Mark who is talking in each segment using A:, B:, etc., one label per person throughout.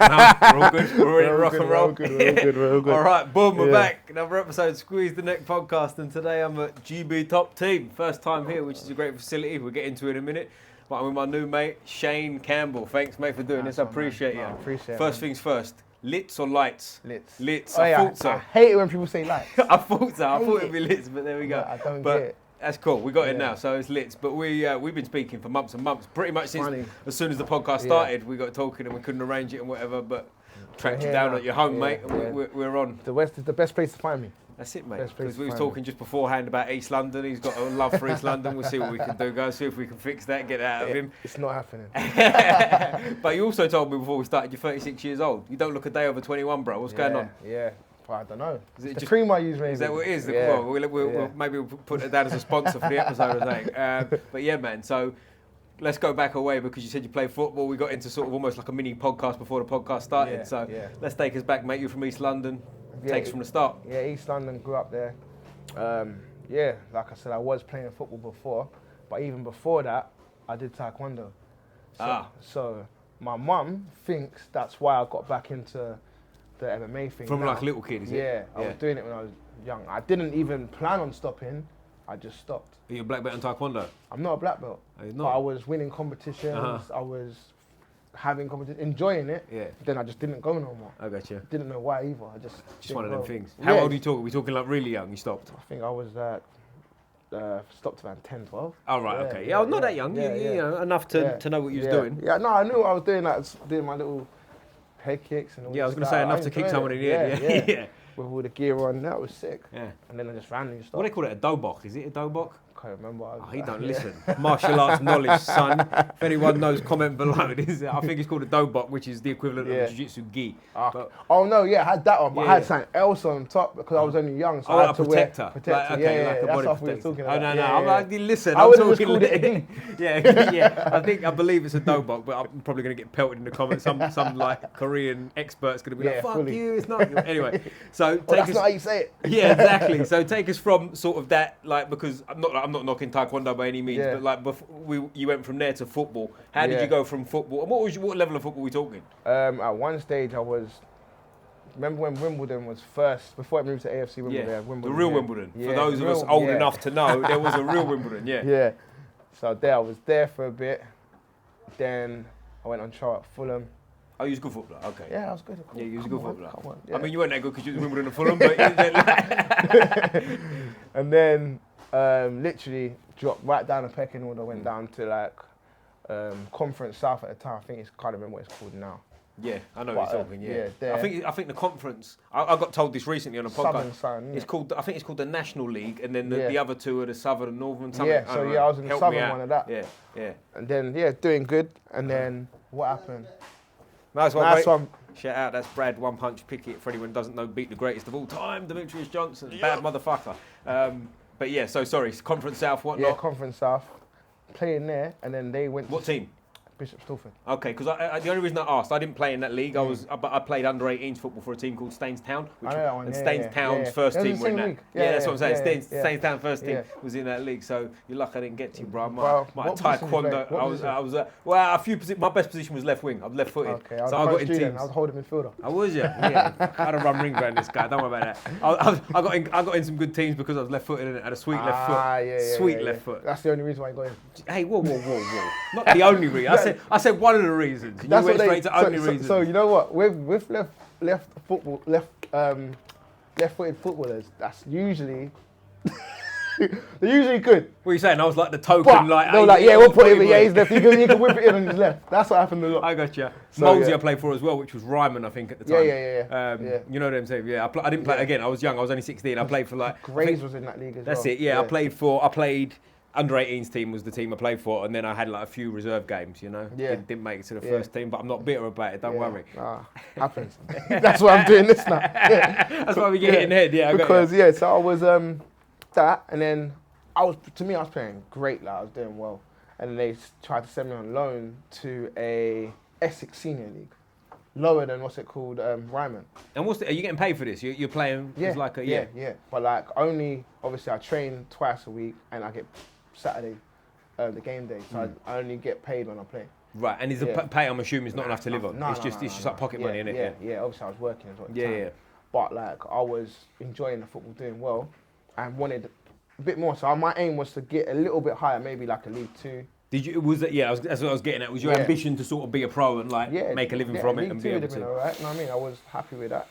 A: we're all good. We're ready to rock and roll.
B: We're all good.
A: All right, boom, we're back. Another episode of Squeeze the Neck podcast, and today I'm at GB Top Team. First time here, which is a great facility. We'll get into it in a minute. But I'm with my new mate, Shane Campbell. Thanks, mate, for doing this. I appreciate you.
B: I appreciate it.
A: First things first. Lyttz or Lyttz?
B: Lyttz.
A: Lyttz.
B: Oh,
A: I
B: yeah,
A: thought so.
B: I hate it when people say Lyttz.
A: I thought so. I thought it'd be Lyttz, but there we go.
B: I don't
A: but
B: get it.
A: That's cool. We got it now, so it's Lyttz. But we've been speaking for months and months, pretty much since as soon as the podcast started. We got talking and we couldn't arrange it and whatever. But tracked you down at your home, mate. And we're on.
B: The West is the best place to find me.
A: That's it, mate. Because we was talking just beforehand about East London. He's got a love for East London. We'll see what we can do, guys. See if we can fix that, get it out of him.
B: It's not happening.
A: But you also told me before we started, you're 36 years old. You don't look a day over 21, bro. What's going on?
B: Yeah. Well, I don't know.
A: Is it
B: the
A: just
B: cream I use, maybe.
A: Is that what it is?
B: Yeah.
A: Well, we'll maybe we'll put it down as a sponsor for the episode, I think. But yeah, man. So let's go back away because you said you play football. We got into sort of almost like a mini podcast before the podcast started. Let's take us back, mate. You're from East London. Take us from the start.
B: Yeah, East London, grew up there. Like I said, I was playing football before, but even before that, I did taekwondo. So my mum thinks that's why I got back into the MMA thing.
A: From like a little kid, is it?
B: Yeah, I was doing it when I was young. I didn't even plan on stopping. I just stopped.
A: Are you a black belt in taekwondo?
B: I'm not a black belt.
A: Oh, you're
B: but
A: not?
B: I was winning competitions. I was having competition, enjoying it.
A: Yeah.
B: Then I just didn't go no more.
A: I got you.
B: Didn't know why either. I just
A: one of them
B: go.
A: things. How old are you talking? Are we talking like really young? You stopped?
B: I think I was stopped around 10, 12.
A: Oh, right, okay. Yeah, not that young. You know, enough to know what you was doing.
B: Yeah, no, I knew what I was doing. Like, doing my little head kicks and all
A: I was going to say enough to kick someone in the head. Yeah.
B: With all the gear on, that was sick.
A: Yeah.
B: And then I just randomly stopped.
A: What do they call it? A dobok? Is it a dobok?
B: I can't remember.
A: He don't listen. Martial arts knowledge, son. If anyone knows, comment below. I think it's called a dobok, which is the equivalent of a jiu-jitsu gi.
B: Oh no, I had that on, but I had something else on top because I was only young, so I had to
A: protector.
B: Wear protector.
A: Like,
B: that's
A: body
B: what we were talking about.
A: Oh no, I'm like, listen.
B: I would have just called it a gi.
A: I believe it's a dobok, but I'm probably going to get pelted in the comments. Some like Korean expert's going to be like, fuck you, it's not. Anyway, so
B: that's not how you say it.
A: Yeah, exactly. So take us from sort of that, like, because I'm not knocking taekwondo by any means, but like before you went from there to football. How did you go from football? And what level of football were we talking?
B: At one stage, remember when Wimbledon was first, before I moved to AFC Wimbledon.
A: The real Wimbledon. For those of us old enough to know, there was a real Wimbledon. Yeah.
B: So I was there for a bit. Then I went on trial at Fulham.
A: Oh, you was a good footballer. Okay.
B: Yeah, I was good.
A: Yeah, you was a good footballer.
B: Come on,
A: I mean, you weren't that good because you was Wimbledon and Fulham, but
B: and then literally dropped right down the pecking order. Went down to like Conference South at the time. I think can't remember what it's called now.
A: Yeah, I know what you're talking. Yeah. I think the conference. I got told this recently on a podcast.
B: Southern,
A: it's called. I think it's called the National League, and then the other two are the Southern and Northern. Something.
B: Yeah. So I was in the Southern one of that.
A: Yeah.
B: And then doing good. And then what happened?
A: Nice one. Shout out, that's Brad One Punch Pickett. For anyone who doesn't know, beat the greatest of all time, Demetrius Johnson, bad motherfucker. But yeah, so sorry, Conference South, whatnot.
B: Yeah, Conference South, playing there, and then they went.
A: What team?
B: Bishop Stortford.
A: Okay, because the only reason I asked, I didn't play in that league. I played under 18s football for a team called Stainstown, Stainstown's first team were in that. Yeah, that's what I'm saying. Stainstown first team was in that league. So you're lucky I didn't get to you, bro. My taekwondo, I was a few positions. My best position was left wing. I'm left footed.
B: Okay, so I got in teams. I was holding midfielder.
A: I was, yeah. I had a run ring around this guy. Don't worry about that. I got in some good teams because I was left footed and had a sweet left foot. Sweet left foot.
B: That's the only reason why I got in.
A: Hey, whoa. Not the only reason. I said one of the reasons. You went straight to only reasons.
B: So you know what? With left-footed footballers, that's usually they're usually good.
A: What are you saying? I was like the token,
B: we'll put him. Yeah, he's left. You can whip it in on his left. That's what happened a lot.
A: I got you. Molesey I played for as well, which was Ryman, I think, at the time.
B: Yeah.
A: You know what I'm saying? Yeah, I didn't play again. I was young. I was only 16. I played for
B: Graves was in that league as well.
A: That's it. Yeah, I played. Under 18s team was the team I played for, and then I had like a few reserve games, you know.
B: Yeah.
A: Didn't make it to the first team, but I'm not bitter about it. Don't worry.
B: Happens. That's why I'm doing this now. Yeah.
A: That's why we get hit in the head. Yeah.
B: So I was that, and then I was playing great. Like I was doing well, and then they tried to send me on loan to a Essex Senior League. Lower than what's it called, Ryman.
A: And are you getting paid for this? You're playing?
B: Yeah. But like only obviously I train twice a week and I get Saturday, the game day. So I only get paid when I play.
A: Right, and is the pay, I'm assuming, is not enough to live on? It's just like pocket money, isn't it?
B: Yeah, obviously I was working as well at the time. But like, I was enjoying the football, doing well, and wanted a bit more. So my aim was to get a little bit higher, maybe like a League 2.
A: Did you? Was that? Yeah, that's what I was getting at. Was your ambition to sort of be a pro and like make a living from it and be able to?
B: League 2 would have been alright. You know what I mean? I was happy with that.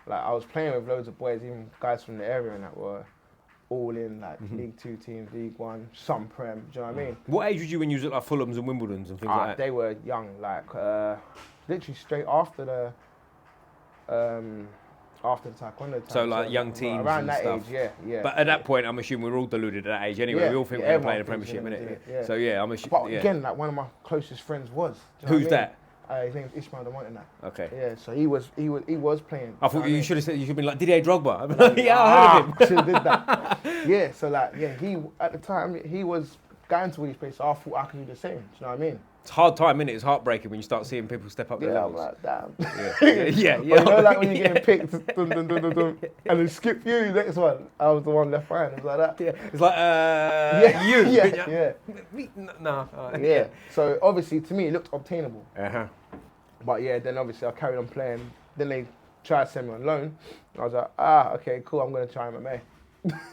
B: Like, I was playing with loads of boys, even guys from the area, and that were all in like League 2 teams, League 1, some Prem. Do you know what I mean?
A: What age was you when you was at like Fulhams and Wimbledons and things like that?
B: They were young, like literally straight after the taekwondo time.
A: So like young teams
B: around that
A: stuff.
B: age, yeah.
A: But at that point, I'm assuming we're all deluded at that age anyway. We all think we're playing a Premiership, innit?
B: Yeah.
A: So yeah, I'm assuming.
B: But again, like one of my closest friends was.
A: Who's that?
B: His name's Ismail Demonte.
A: Okay.
B: Yeah, so he was playing.
A: I thought you should have said, you should have been like Didier Drogba. Yeah, I heard of him.
B: I should have did that. Yeah, so like, he at the time he was going to all these places. So I thought I could do the same. Do you know what I mean?
A: It's a hard time, innit? It's heartbreaking when you start seeing people step up their levels.
B: I'm like, damn.
A: Yeah.
B: But you know, like when you're getting picked, dun, dun, dun, dun, dun, and then skip you, next one. I was the one left behind. It was like that.
A: Yeah. It's like, you.
B: Yeah. Yeah. So obviously, to me, it looked obtainable. But yeah, then obviously I carried on playing. Then they tried to send me on loan. I was like, okay, cool. I'm going to try MMA.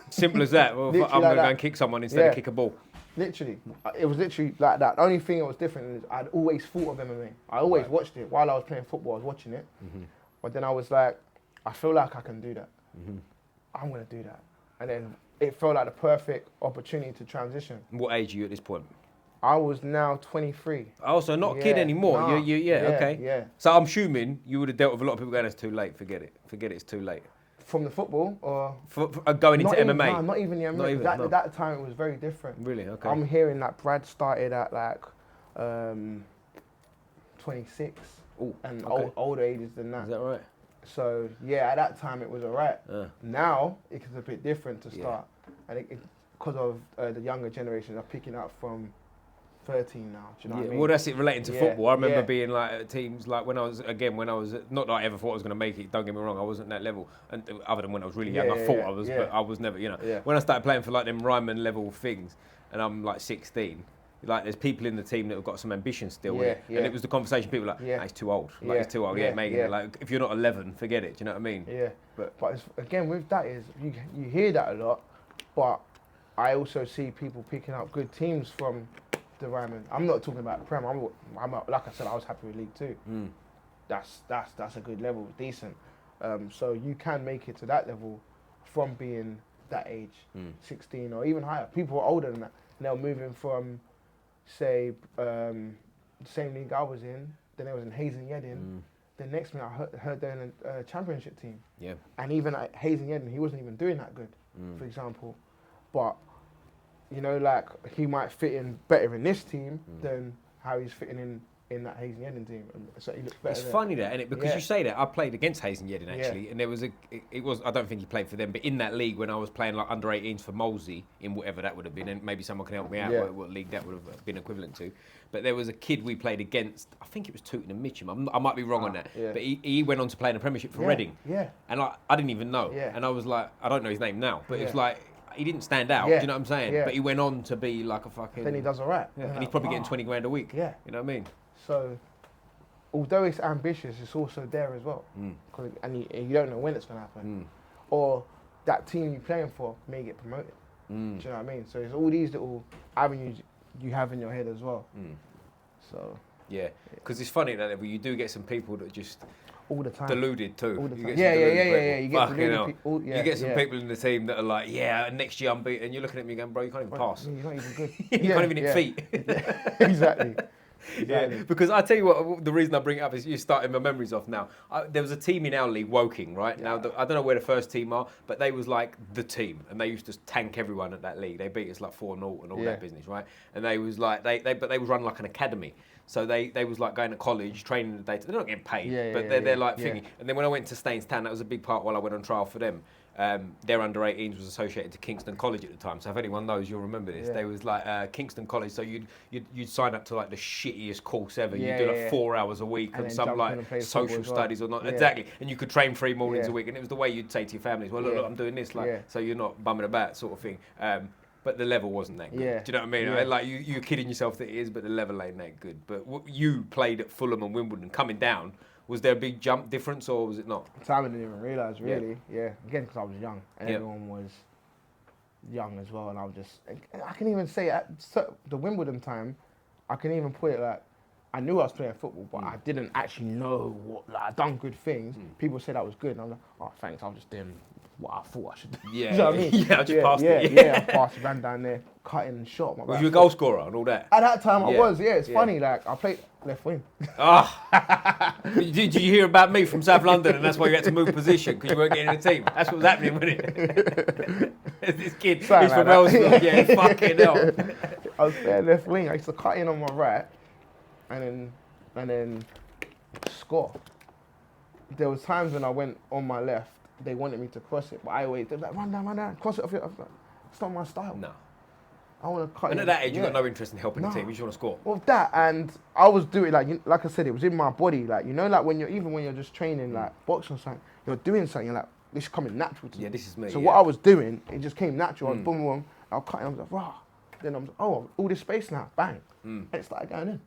A: Simple as that. Well, I'm going to go and kick someone instead of kick a ball.
B: Literally, it was literally like that. The only thing that was different is I'd always thought of MMA. I always watched it. While I was playing football, I was watching it. But then I was like, I feel like I can do that. I'm going to do that. And then it felt like the perfect opportunity to transition.
A: What age are you at this point?
B: I was now 23.
A: Oh, so not a kid anymore.
B: Nah,
A: okay.
B: Yeah.
A: So I'm assuming you would have dealt with a lot of people going, it's too late, forget it, it's too late.
B: From the football or?
A: For going into MMA?
B: No, not even the MMA. At that time it was very different.
A: Really? Okay.
B: I'm hearing that Brad started at like 26 and older ages than that.
A: Is that right?
B: So yeah, at that time it was alright. Now it's a bit different to start. And because of the younger generation are picking up from 13 now, do you know what I mean?
A: Well, that's it relating to football. I remember being like at teams, like when I was, not that I ever thought I was going to make it, don't get me wrong, I wasn't that level. And other than when I was really young, I thought I was, but I was never, you know. When I started playing for like them Ryman level things, and I'm like 16, like there's people in the team that have got some ambition still. And it was the conversation, people were like, he's too old. Like, he's too old, make it. Like, if you're not 11, forget it, do you know what I mean?
B: Yeah, but it's, again, with that is, you hear that a lot, but I also see people picking up good teams from the Ryman. I'm not talking about the Prem. I'm like I said, I was happy with League 2. That's a good level, decent. So you can make it to that level from being that age, 16 or even higher. People are older than that. And they're moving from, say, the same league I was in. Then I was in Hayes and Yedding. The next minute I heard they're in a championship team. Yeah. And even at Hayes and Yedding, he wasn't even doing that good, for example. But you know, like, he might fit in better in this team than how he's fitting in that Hayes and Yedding team. So he looks better.
A: It's funny that, isn't it? Because you say that, I played against Hayes and Yedding actually, and there was I don't think he played for them, but in that league when I was playing like under 18s for Molesey, in whatever that would have been, and maybe someone can help me out what league that would have been equivalent to. But there was a kid we played against, I think it was Tooting and Mitcham, I might be wrong on that, but he went on to play in the Premiership for Reading. Yeah. And I didn't even know. Yeah. And I was like, I don't know his name now, but it's like, he didn't stand out, do you know what I'm saying? Yeah. But he went on to be like a fucking...
B: Then he does all right.
A: Yeah. And he's probably getting 20 grand a week. Yeah. You know what I mean?
B: So, although it's ambitious, it's also there as well. And you don't know when it's going to happen. Or that team you're playing for may get promoted. Do you know what I mean? So it's all these little avenues you have in your head as well. So... Yeah.
A: Because it's funny that you do get some people that just...
B: All the time.
A: Deluded too.
B: All the time. Yeah. You get deluded people.
A: You get some people in the team that are like, next year I'm beating. You're looking at me going, bro, you can't even pass.
B: You're not even good.
A: You can't even hit feet.
B: Exactly.
A: Yeah, because I tell you what, the reason I bring it up is you're starting my memories off now. There was a team in our league, Woking, right? Yeah. Now, I don't know where the first team are, but they was like the team, and they used to tank everyone at that league. They beat us like 4-0 and all that business, right? And they was like, but they was run like an academy. So they was like going to college, training the day. They're not getting paid, but they're like thingy. And then when I went to Staines Town, that was a big part while I went on trial for them. Their under 18s was associated to Kingston College at the time. So if anyone knows, you'll remember this. They was like Kingston College. So you'd sign up to like the shittiest course ever. You'd do like 4 hours a week and some like social studies or not. Exactly. And you could train 3 mornings a week. And it was the way you'd say to your families, well, look, I'm doing this, like, so you're not bumming about sort of thing. But the level wasn't that good.
B: Yeah.
A: Do you know what I mean?
B: Yeah.
A: Like you're kidding yourself that it is, but the level ain't that good. But you played at Fulham and Wimbledon. Coming down, was there a big jump difference or was it not?
B: I didn't even realise, really. Yeah. Again, because I was young and everyone was young as well. And I was just, I can even say at the Wimbledon time, I can even put it like, I knew I was playing football, but I didn't actually know what, like, I'd done good things. People said I was good. And I'm like, oh, thanks, I was just doing what I thought I should do.
A: Yeah,
B: you know what I mean?
A: Yeah, I just passed it.
B: Yeah, I passed, ran down there, cutting and shot.
A: Was you a goal scorer and all that?
B: At that time, I was, It's funny, like, I played left wing.
A: Did you hear about me from South London and that's why you had to move position because you weren't getting in the team? That's what was happening, wasn't it? This kid, he's from Wellsville. Yeah, fucking hell.
B: I was playing left wing. I used to cut in on my right and then score. There was times when I went on my left, they wanted me to cross it, but they were like, run down, cross it off it. I was like, it's not my style.
A: No.
B: I want to cut.
A: And at that age, you got no interest in helping the team. You just want to score.
B: Well, that, and I was doing like I said, it was in my body. Like, you know, like when you're just training, like boxing or something, you're doing something. You're like, this is coming natural to me.
A: Yeah, this is me.
B: So what I was doing, it just came natural. I was boom, boom. I was cutting. I was like, rah. Then I was like, oh, all this space now, bang, and it started going in.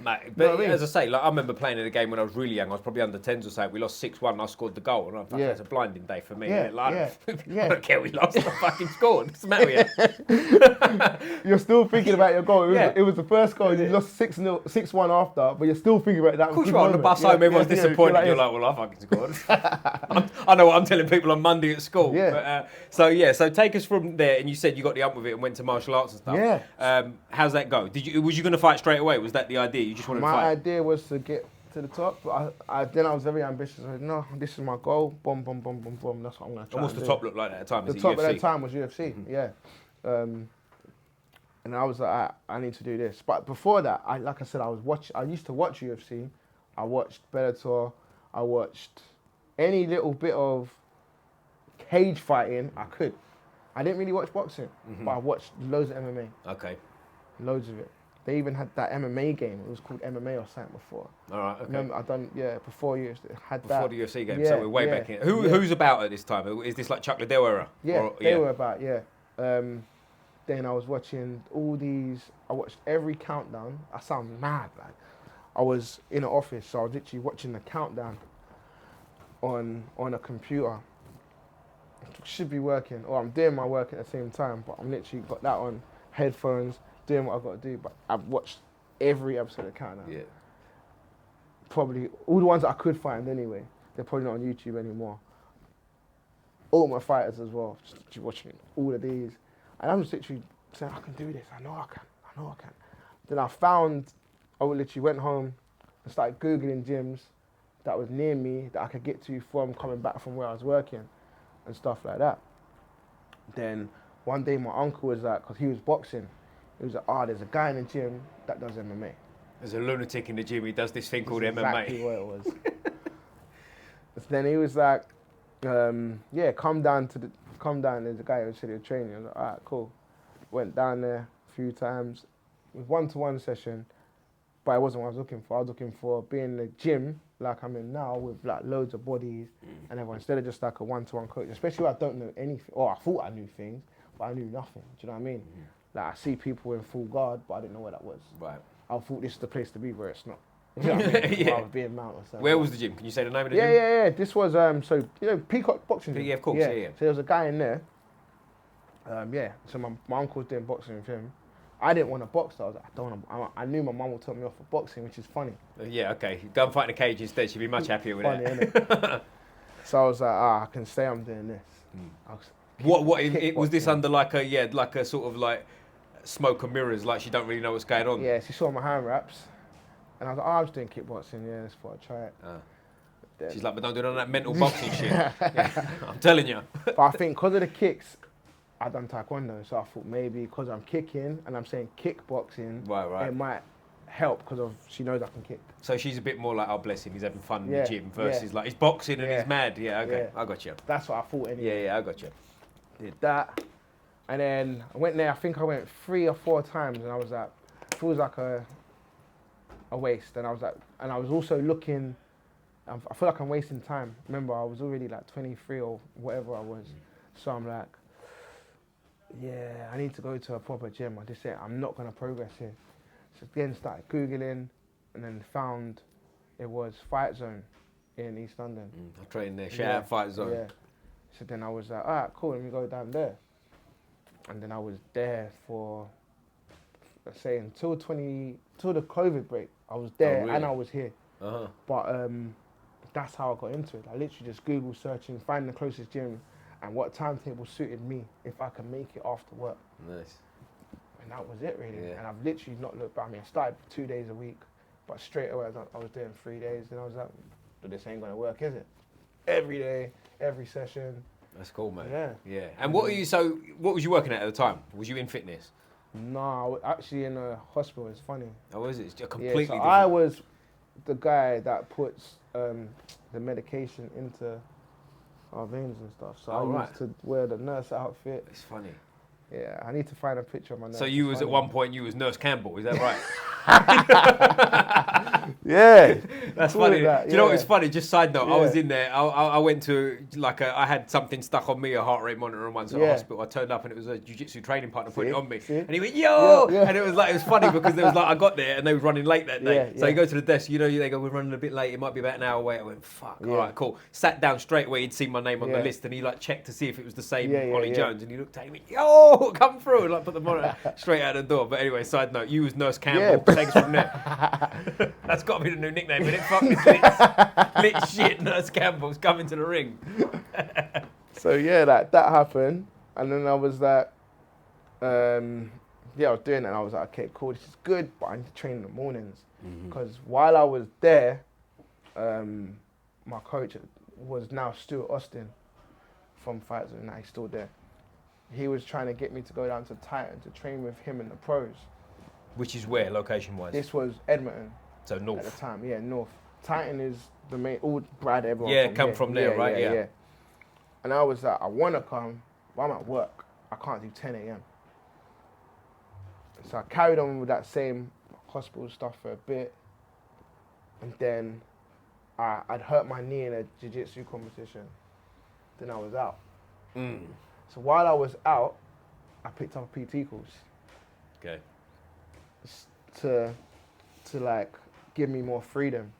A: Mate, but as I say, like I remember playing in a game when I was really young. I was probably under 10s or something. We lost 6-1 and I scored the goal. And I thought, it's a blinding day for me. I don't care we lost, I fucking scored. What's the matter with you?
B: You're still thinking about your goal. It was the first goal. You lost 6-1 after, but you're still thinking about that.
A: Of course you are. On the bus home, everyone's disappointed. You're like, well, I fucking scored. I know what I'm telling people on Monday at school.
B: Yeah.
A: But, so take us from there. And you said you got the ump with it and went to martial arts and stuff.
B: Yeah.
A: How's that go? Was you going to fight straight away? Was that the idea? You just wanted to fight?
B: My idea was to get to the top, but then I was very ambitious. I said, no, this is my goal. Boom, boom, boom, boom, boom. That's what I'm going to try.
A: And what's the top look like at the time?
B: The top at that time was UFC, and I was like, I need to do this. But before that, like I said, I used to watch UFC. I watched Bellator. I watched any little bit of cage fighting I could. I didn't really watch boxing, but I watched loads of MMA.
A: Okay.
B: Loads of it. They even had that MMA game. It was called MMA or something before.
A: All right, okay.
B: Remember, before UFC, had
A: before
B: that.
A: the UFC game, so we're way back in. Who's about at this time? Is this like Chuck Liddell era?
B: Yeah, they were about, then I was watching all these, I watched every countdown. I sound mad, like. I was in an office, so I was literally watching the countdown on a computer. Should be working, or I'm doing my work at the same time, but I'm literally got that on, headphones, doing what I've got to do. But I've watched every episode of Countdown. Yeah. Probably all the ones that I could find anyway. They're probably not on YouTube anymore. All my fighters as well, just watching all of these. And I'm just literally saying, I can do this, I know I can. Then I literally went home and started Googling gyms that was near me that I could get to from coming back from where I was working and stuff like that. Then one day my uncle was like, because he was boxing, he was like, there's a guy in the gym that does MMA.
A: There's a lunatic in the gym, he does this thing called MMA.
B: Exactly what it was. Then he was like, come down, there's a guy who said he was training. I was like, all right, cool. Went down there a few times. It was one-to-one session, but it wasn't what I was looking for. I was looking for being in the gym like I'm in now with like loads of bodies and everyone, instead of just like a one-to-one coach, especially when I don't know anything, or I thought I knew things, but I knew nothing. Do you know what I mean? Like I see people in full guard, but I didn't know where that was. Right. I thought this is the place to be where it's not. You know what I mean? I was being Mount or something.
A: Where was the gym? Can you say the name of the gym?
B: Yeah. This was Peacock Boxing Gym.
A: Yeah, of course. Yeah.
B: So there was a guy in there. So my uncle was doing boxing with him. I didn't want to box though. I was like, I knew my mum would take me off for boxing, which is funny.
A: Yeah, okay. Go and fight in a cage instead. She'd be much happier with
B: funny,
A: it.
B: Innit? So I was like, I can say I'm doing this.
A: Was this under like a sort of like smoke and mirrors, like she don't really know what's going on?
B: Yeah, she saw my hand wraps. And I was like, I was doing kickboxing, yeah, that's what I try it.
A: She's like, but don't do none of that mental boxing shit. Yeah, I'm telling you.
B: But I think because of the kicks, I done taekwondo, so I thought maybe because I'm kicking and I'm saying kickboxing, right. It might help because she knows I can kick. So
A: she's a bit more like, oh bless him, he's having fun in the gym versus like he's boxing and he's mad. Yeah, okay, I got you.
B: That's what I thought anyway.
A: Yeah, I got you.
B: Did that, and then I went there. I think I went 3 or 4 times, and I was like, it feels like a waste. And I was like, and I was also looking. I feel like I'm wasting time. Remember, I was already like 23 or whatever I was, so I'm like, yeah, I need to go to a proper gym. I just said, I'm not going to progress here. So then started Googling and then found it was Fight Zone in East London.
A: I trained there. Shout out Fight Zone.
B: Yeah. So then I was like, all right, cool, let me go down there. And then I was there for, let's say, till the COVID break. I was there and I was here. But that's how I got into it. I literally just Google searching, finding the closest gym and what timetable suited me if I can make it after work.
A: Nice.
B: And that was it really. Yeah. And I've literally not looked back. I mean, I started 2 days a week, but straight away I was doing 3 days. And I was like, but this ain't gonna work, is it? Every day, every session.
A: That's cool, man.
B: Yeah.
A: Yeah. And what was you working at the time? Was you in fitness?
B: No, I was actually in a hospital. It's funny.
A: Oh, is it? It's completely
B: so
A: different.
B: I was the guy that puts the medication into our veins and stuff. So I used to wear the nurse outfit.
A: It's funny.
B: Yeah, I need to find a picture of my nurse.
A: So you was at one point, you was Nurse Campbell, is that right?
B: Yeah.
A: That's funny. Do you know what was funny? Just side note, I was in there, I went to, I had something stuck on me, a heart rate monitor on once at the hospital. I turned up and it was a jiu-jitsu training partner putting it on me. And he went, yo! And it was funny because there was I got there and they was running late that day. So you go to the desk, they go, we're running a bit late, it might be about an hour away. I went, fuck, all right, cool. Sat down straight away, he'd seen my name on the list and he checked to see if it was the same Ollie Jones and he looked at me, yo, come through, and put the monitor straight out the door. But anyway, side note, you was Nurse Campbell. Thanks from there. That's got to be the new nickname, isn't it? Fuck this Lyttz. Lyttz shit, Nurse Campbell's coming to the ring.
B: So yeah, that happened, and then I was like, I was doing it, and I was like, okay, cool, this is good, but I need to train in the mornings, because while I was there, my coach was now Stuart Austin from Fight Zone, and he's still there. He was trying to get me to go down to Titan to train with him in the pros.
A: Which is where, location-wise?
B: This was Edmonton.
A: So north.
B: At the time, yeah, north. Titan is the main, all Brad, everyone.
A: Yeah, come from there, right? Yeah.
B: And I was like, I want to come, but I'm at work. I can't do 10 a.m. So I carried on with that same hospital stuff for a bit. And then I'd hurt my knee in a jiu-jitsu competition. Then I was out. So while I was out, I picked up a PT course.
A: Okay.
B: To give me more freedom.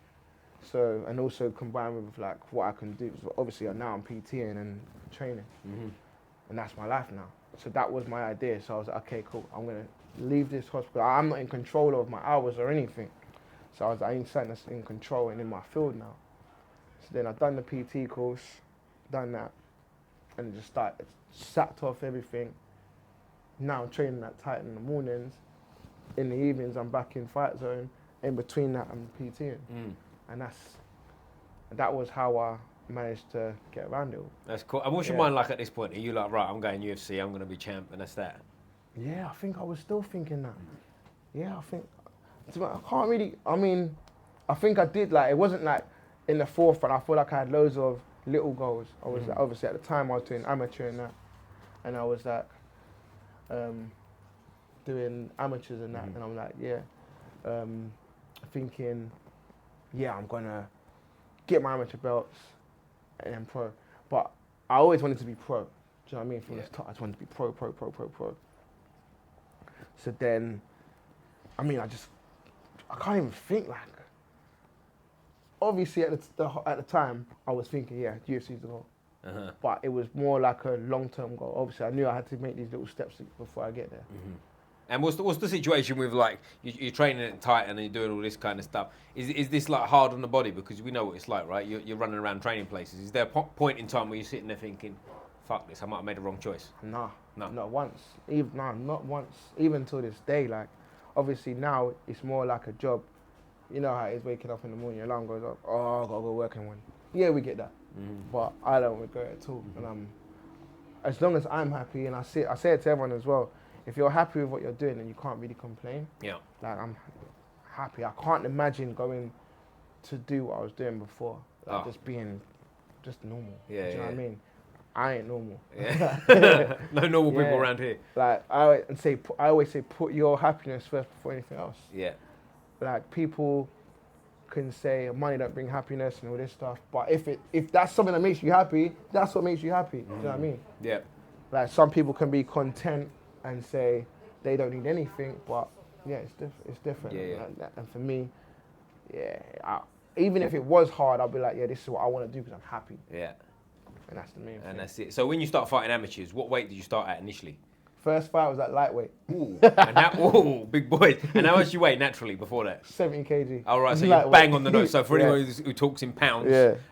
B: So, and also combined with what I can do. So obviously now I'm PTing and training. And that's my life now. So that was my idea. So I was like, okay, cool. I'm gonna leave this hospital. I'm not in control of my hours or anything. So I was like, I need something that's in control and in my field now. So then I've done the PT course, done that, and just sacked off everything. Now I'm training at Titan in the mornings. In the evenings, I'm back in Fight Zone. In between that, I'm PTing. And that was how I managed to get around it all.
A: That's cool. And what's your mind like at this point? Are you like, right, I'm going UFC, I'm going to be champ, and that's that?
B: Yeah, I think I was still thinking that. Yeah, I can't really, I think I did, it wasn't in the forefront. I feel like I had loads of little goals. I was obviously at the time I was doing amateur and that. And I was doing amateurs and that, and I'm like, thinking, I'm gonna get my amateur belts and then pro. But I always wanted to be pro. Do you know what I mean? From the start, I just wanted to be pro. So then, I can't even think obviously at the time, I was thinking, UFC's the goal. But it was more like a long-term goal. Obviously, I knew I had to make these little steps before I get there.
A: And what's the situation with you're training at Titan and you're doing all this kind of stuff? Is this hard on the body, because we know what it's like, right? You're running around training places. Is there a point in time where you're sitting there thinking, "Fuck this, I might have made a wrong choice"?
B: No, not once. Not once. Even till this day, obviously now it's more like a job. You know how it is waking up in the morning, your alarm goes off. Oh, I gotta go work in one. Yeah, we get that, but I don't regret it at all. And as long as I'm happy, and I say it to everyone as well. If you're happy with what you're doing, then you can't really complain. Yeah. I'm happy. I can't imagine going to do what I was doing before. Just being normal. Yeah. Do you know what I mean? I ain't normal.
A: Yeah. No normal people around here.
B: I always say, put your happiness first before anything else. Yeah. People can say money don't bring happiness and all this stuff, but if that's something that makes you happy, that's what makes you happy. Do you know what I mean?
A: Yeah.
B: like some people can be content and say they don't need anything, but yeah, it's different. And for me, even if it was hard, I'll be like, yeah, this is what I want to do because I'm happy.
A: Yeah.
B: And that's the main thing.
A: And that's it. So when you start fighting amateurs, what weight did you start at initially?
B: First fight was at lightweight.
A: Ooh, and that, big boys. And how much you weigh naturally before that?
B: 70 kg.
A: All right, so you're bang on the nose. So for anyone who talks in pounds,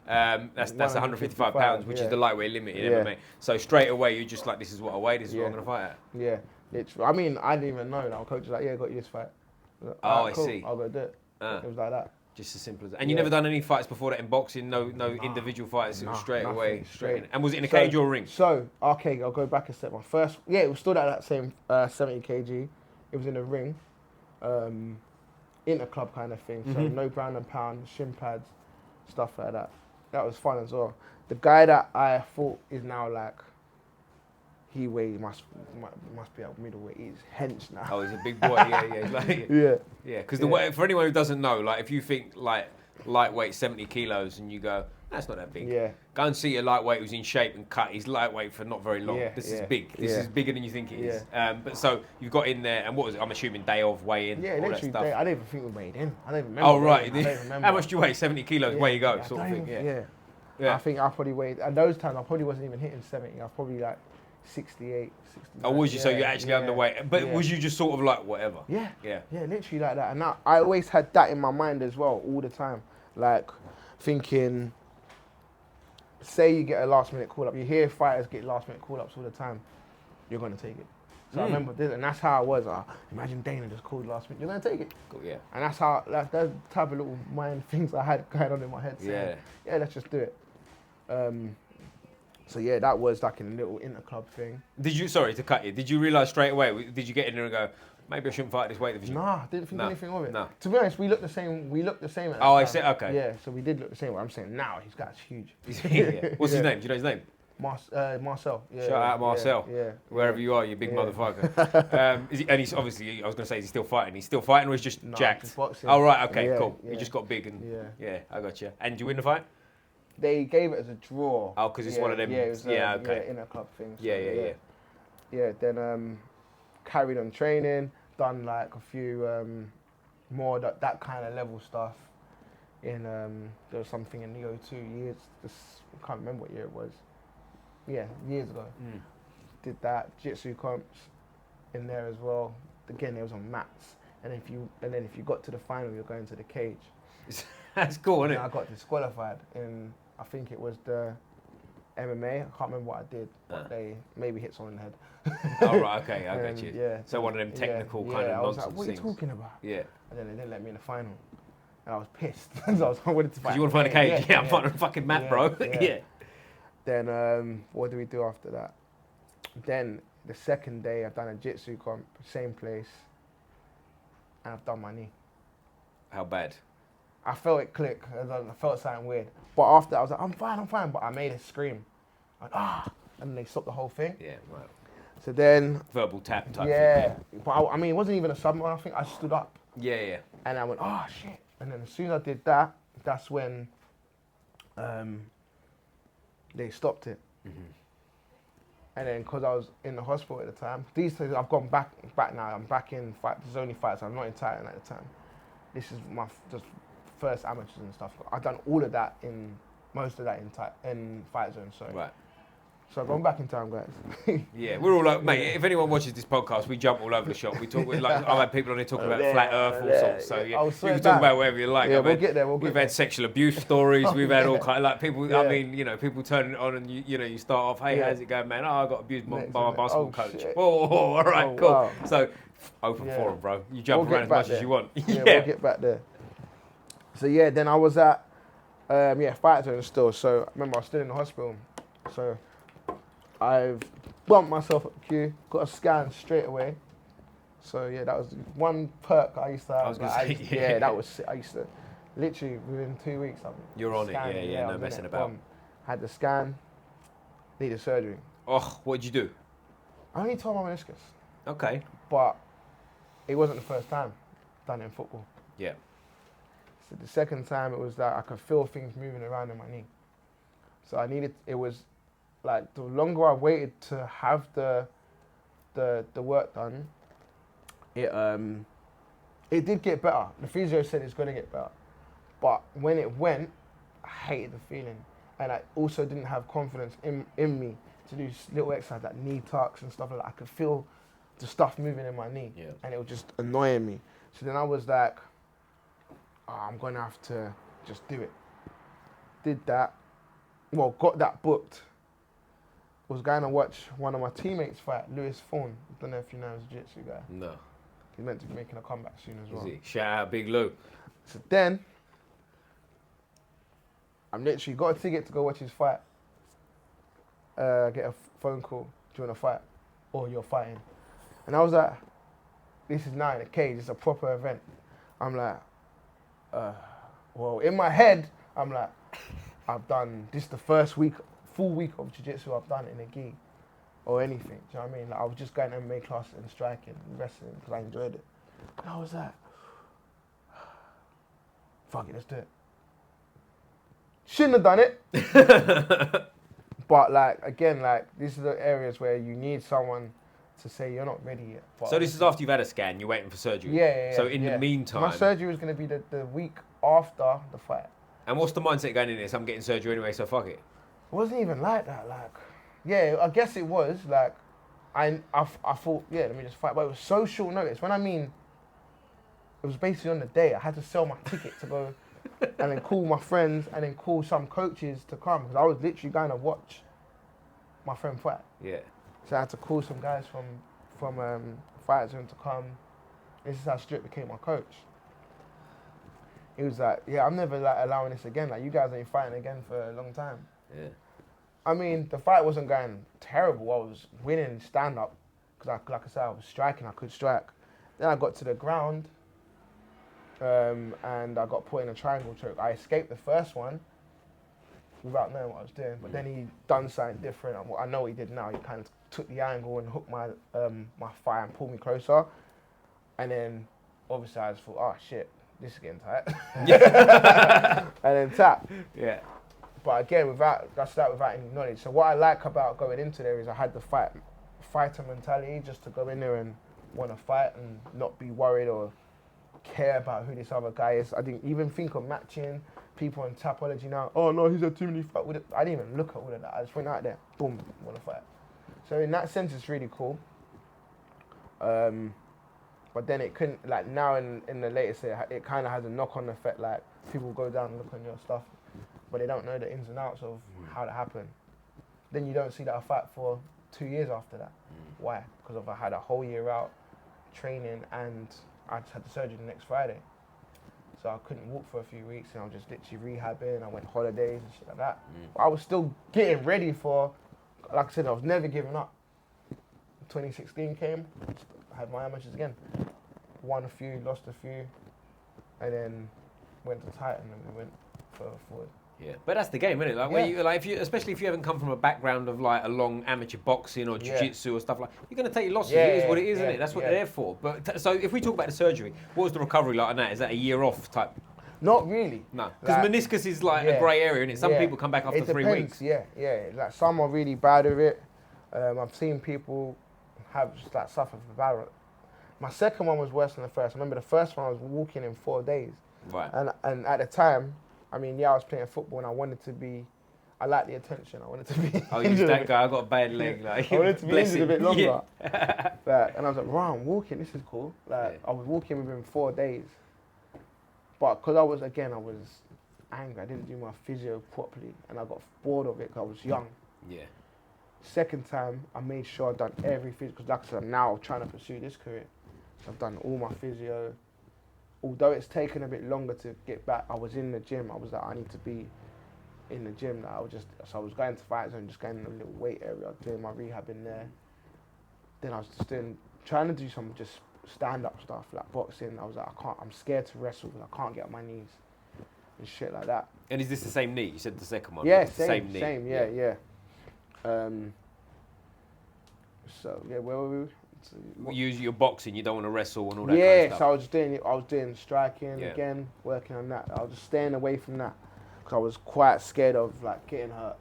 A: that's 155 pounds, which is the lightweight limit in MMA. So straight away, you're just like, this is what I weigh, this is what I'm going to fight at.
B: Yeah, literally. I mean, I didn't even know. Our coach was like, yeah, got you this fight. Like,
A: I see.
B: I'll go do it. It was like that.
A: Just as simple as that. And you never done any fights before that in boxing? No individual fights? It was straight away? Straight. And was it in a cage or a ring?
B: So, okay, I'll go back a step. My first, it was still at that same 70 kg. It was in a ring, inter-club kind of thing. So no ground and pound, shin pads, stuff like that. That was fun as well. The guy that I thought is now like, he must be at middleweight. He's hench now.
A: Oh, he's a big boy. He's like, yeah. Because for anyone who doesn't know, like if you think like lightweight 70 kilos and you go, that's not that big.
B: Yeah.
A: Go and see a lightweight who's in shape and cut. He's lightweight for not very long. This is big. This is bigger than you think it is. But so you got in there, and what was it? I'm assuming day of weigh in.
B: Yeah,
A: all
B: literally.
A: that stuff.
B: I don't even think we weighed in. I don't even remember.
A: Oh right.
B: I don't remember.
A: How much do you weigh? 70 kilos. Where you go? Sort of thing.
B: Yeah. I think I probably weighed at those times. I probably wasn't even hitting 70. I was probably like 68, 69.
A: Oh, was you? So you're actually underweight. But was you just sort of like whatever?
B: Yeah, literally like that. And I always had that in my mind as well, all the time. Like thinking, say you get a last minute call up. You hear fighters get last minute call ups all the time. You're going to take it. So I remember this, and that's how I was. Imagine Dana just called last minute. You're going to take it.
A: Cool, yeah.
B: And that's the type of little mind things I had going on in my head. Saying, yeah, let's just do it. So yeah, that was like a little inter-club thing.
A: Sorry to cut you, did you realise straight away, did you get in there and go, maybe I shouldn't fight this weight division?
B: Nah, I didn't think anything of it.
A: No.
B: To be honest, we looked the same at that time.
A: I see, okay.
B: Yeah, so we did look the same. I'm saying now, he's got huge.
A: What's his name? Do you know his name?
B: Marcel.
A: Shout out Marcel.
B: Yeah.
A: Wherever you are, you big motherfucker. And he's obviously, I was going to say, is he still fighting? He's still fighting or he's just jacked?
B: Just boxing.
A: Oh, right, okay, cool. He just got big and, I got you. And did you win the fight?
B: They gave it as a draw.
A: Oh, because it's one of them.
B: Yeah, it was inter-club things. So
A: Yeah,
B: then carried on training, done like a few more that kind of level stuff. There was something in the O2 years, I can't remember what year it was. Yeah, years ago. Did that, jiu-jitsu comps in there as well. Again, it was on mats. And then if you got to the final, you're going to the cage.
A: That's cool, isn't it?
B: I got disqualified in, I think it was the MMA. I can't remember what I did, but they maybe hit someone in the head.
A: Oh, right, okay, I got you.
B: Yeah.
A: So one of them technical kind of
B: I was
A: nonsense
B: like, what are you talking about?
A: Yeah.
B: And then they didn't let me in the final. And I was pissed. So I wanted to fight.
A: You want to find a cage? Yeah, I'm fighting a fucking mat, bro. Yeah.
B: Then what do we do after that? Then the second day, I've done a jiu-jitsu comp, same place, and I've done my knee.
A: How bad?
B: I felt it click. I felt something weird. But after, I was like, I'm fine. But I made a scream. Like, and then they stopped the whole thing.
A: Yeah, right.
B: So then...
A: Verbal tap type thing.
B: Yeah. But I mean, it wasn't even a sudden one. I think I stood up.
A: Yeah.
B: And I went, shit. And then as soon as I did that, that's when they stopped it. And then because I was in the hospital at the time, these days I've gone back now. I'm back in fight. There's only fights. I'm not in Thailand at the time. This is my just first amateurs and stuff. I've done all of that most of that in Fight Zone. So
A: right.
B: So I've gone back in time, guys.
A: Yeah, we're all like, mate. If anyone watches this podcast, we jump all over the shop. We talk with like I've had people on here talking about flat Earth, all sorts. So yeah, you can talk about whatever you like.
B: Yeah, we'll get there.
A: We've had sexual abuse stories. We've had all kind of like people. Yeah. I mean, you know, people turning it on and you start off, hey, how's it going, man? Oh, I got abused by my basketball coach.
B: Shit.
A: Whoa, all right, cool. Wow. So open forum, bro. You jump around as much as you want.
B: Yeah, we'll get back there. So yeah, then I was at Fight Zone still. So I remember I was still in the hospital. So I've bumped myself up the queue, got a scan straight away. So yeah, that was one perk I used to have. That was I used to literally within 2 weeks.
A: You're on it, yeah, no messing about.
B: Had the scan, needed surgery.
A: Oh, what did you do?
B: I only tore my meniscus.
A: Okay.
B: But it wasn't the first time done it in football.
A: Yeah.
B: So the second time it was that I could feel things moving around in my knee. So like the longer I waited to have the work done, it did get better. The physio said it's gonna get better, but when it went, I hated the feeling, and I also didn't have confidence in me to do little exercises like knee tucks and stuff like that. I could feel the stuff moving in my knee, and it was just annoying me. So then I was like, I'm gonna have to just do it. Did that. Well, got that booked. Was going to watch one of my teammates fight, Lewis Thorne. I don't know if you know his jiu-jitsu guy.
A: No.
B: He's meant to be making a comeback soon as well.
A: Is he? Shout out Big Lou.
B: So then, I'm literally got a ticket to go watch his fight. Get a phone call, do you want to fight? Or you're fighting. And I was like, this is now in a cage, it's a proper event. I'm like, well, in my head, I'm like, I've done, this is the first full week of jiu-jitsu I've done in a gi or anything, do you know what I mean? Like, I was just going to MMA class and striking and wrestling because I enjoyed it. And I was like, fuck it, let's do it. Shouldn't have done it. But like, again, like, these are the areas where you need someone to say you're not ready yet. But
A: so this is after you've had a scan, you're waiting for surgery?
B: Yeah.
A: So in the meantime...
B: My surgery was going to be the week after the fight.
A: And what's the mindset going in this? I'm getting surgery anyway, so fuck it.
B: It wasn't even like that. Like, yeah, I guess it was. Like, I thought, yeah, let me just fight. But it was so short notice. When I mean, it was basically on the day. I had to sell my ticket to go and then call my friends and then call some coaches to come because I was literally going to watch my friend fight.
A: Yeah.
B: So I had to call some guys from Fight Zone to come. This is how Strip became my coach. He was like, yeah, I'm never like allowing this again. Like, you guys ain't fighting again for a long time.
A: Yeah.
B: I mean, the fight wasn't going terrible. I was winning stand-up because, like I said, I was striking. I could strike. Then I got to the ground and I got put in a triangle choke. I escaped the first one without knowing what I was doing. But then he done something different. I know what he did now. He kind of took the angle and hooked my my thigh and pulled me closer. And then, obviously, I just thought, oh, shit, this is getting tight. And then tap.
A: Yeah.
B: But again, without any knowledge. So what I like about going into there is I had the fighter mentality just to go in there and want to fight and not be worried or care about who this other guy is. I didn't even think of matching people in Tapology now. Oh no, he's had too many fights. I didn't even look at all of that. I just went out there, boom, want to fight. So in that sense, it's really cool. But then it couldn't, like now in the latest, it kind of has a knock-on effect. Like people go down and look on your stuff, but they don't know the ins and outs of how that happened. Then you don't see that I fight for 2 years after that. Why? Because I had a whole year out training and I just had the surgery the next Friday. So I couldn't walk for a few weeks and I was just literally rehabbing. I went holidays and shit like that. But I was still getting ready for, like I said, I was never giving up. 2016 came, I had my amateurs again. Won a few, lost a few, and then went to Titan and we went further forward.
A: Yeah, but that's the game, isn't it? Like, where you, like, especially if you haven't come from a background of like a long amateur boxing or jiu-jitsu or stuff like, you're going to take your losses. It is what it is, isn't it? That's what they're there for. But so if we talk about the surgery, what was the recovery like on that? Is that a year off type?
B: Not really.
A: No, because meniscus is like a grey area, isn't it? Some people come back after 3 weeks.
B: Yeah. Like some are really bad with it. I've seen people have just like suffer from bad. My second one was worse than the first. I remember the first one I was walking in 4 days.
A: Right.
B: And at the time, I mean, I was playing football and I wanted to be, I liked the attention. I wanted to be.
A: Oh, you're that guy. I got a bad leg. Like,
B: I wanted to be injured a bit longer.
A: Yeah.
B: Like, and I was like, wow, I'm walking. This is cool. Like, I was walking within 4 days. But because I was angry. I didn't do my physio properly, and I got bored of it because I was young.
A: Yeah.
B: Second time, I made sure I'd done every physio, because like I said, I'm now trying to pursue this career. So I've done all my physio. Although it's taken a bit longer to get back, I was in the gym. I was like, I need to be in the gym. Like, so I was going to Fight Zone, just going in a little weight area, doing my rehab in there. Then I was just trying to do some just stand-up stuff, like boxing. I was like, I'm scared to wrestle because I can't get on my knees and shit like that.
A: And is this the same knee? You said the second one.
B: Yeah,
A: same knee.
B: Yeah. So yeah, where were we?
A: Use your boxing. You don't want to wrestle and all that.
B: Yeah,
A: kind of stuff.
B: so I was doing striking again, working on that. I was just staying away from that. because I was quite scared of like getting hurt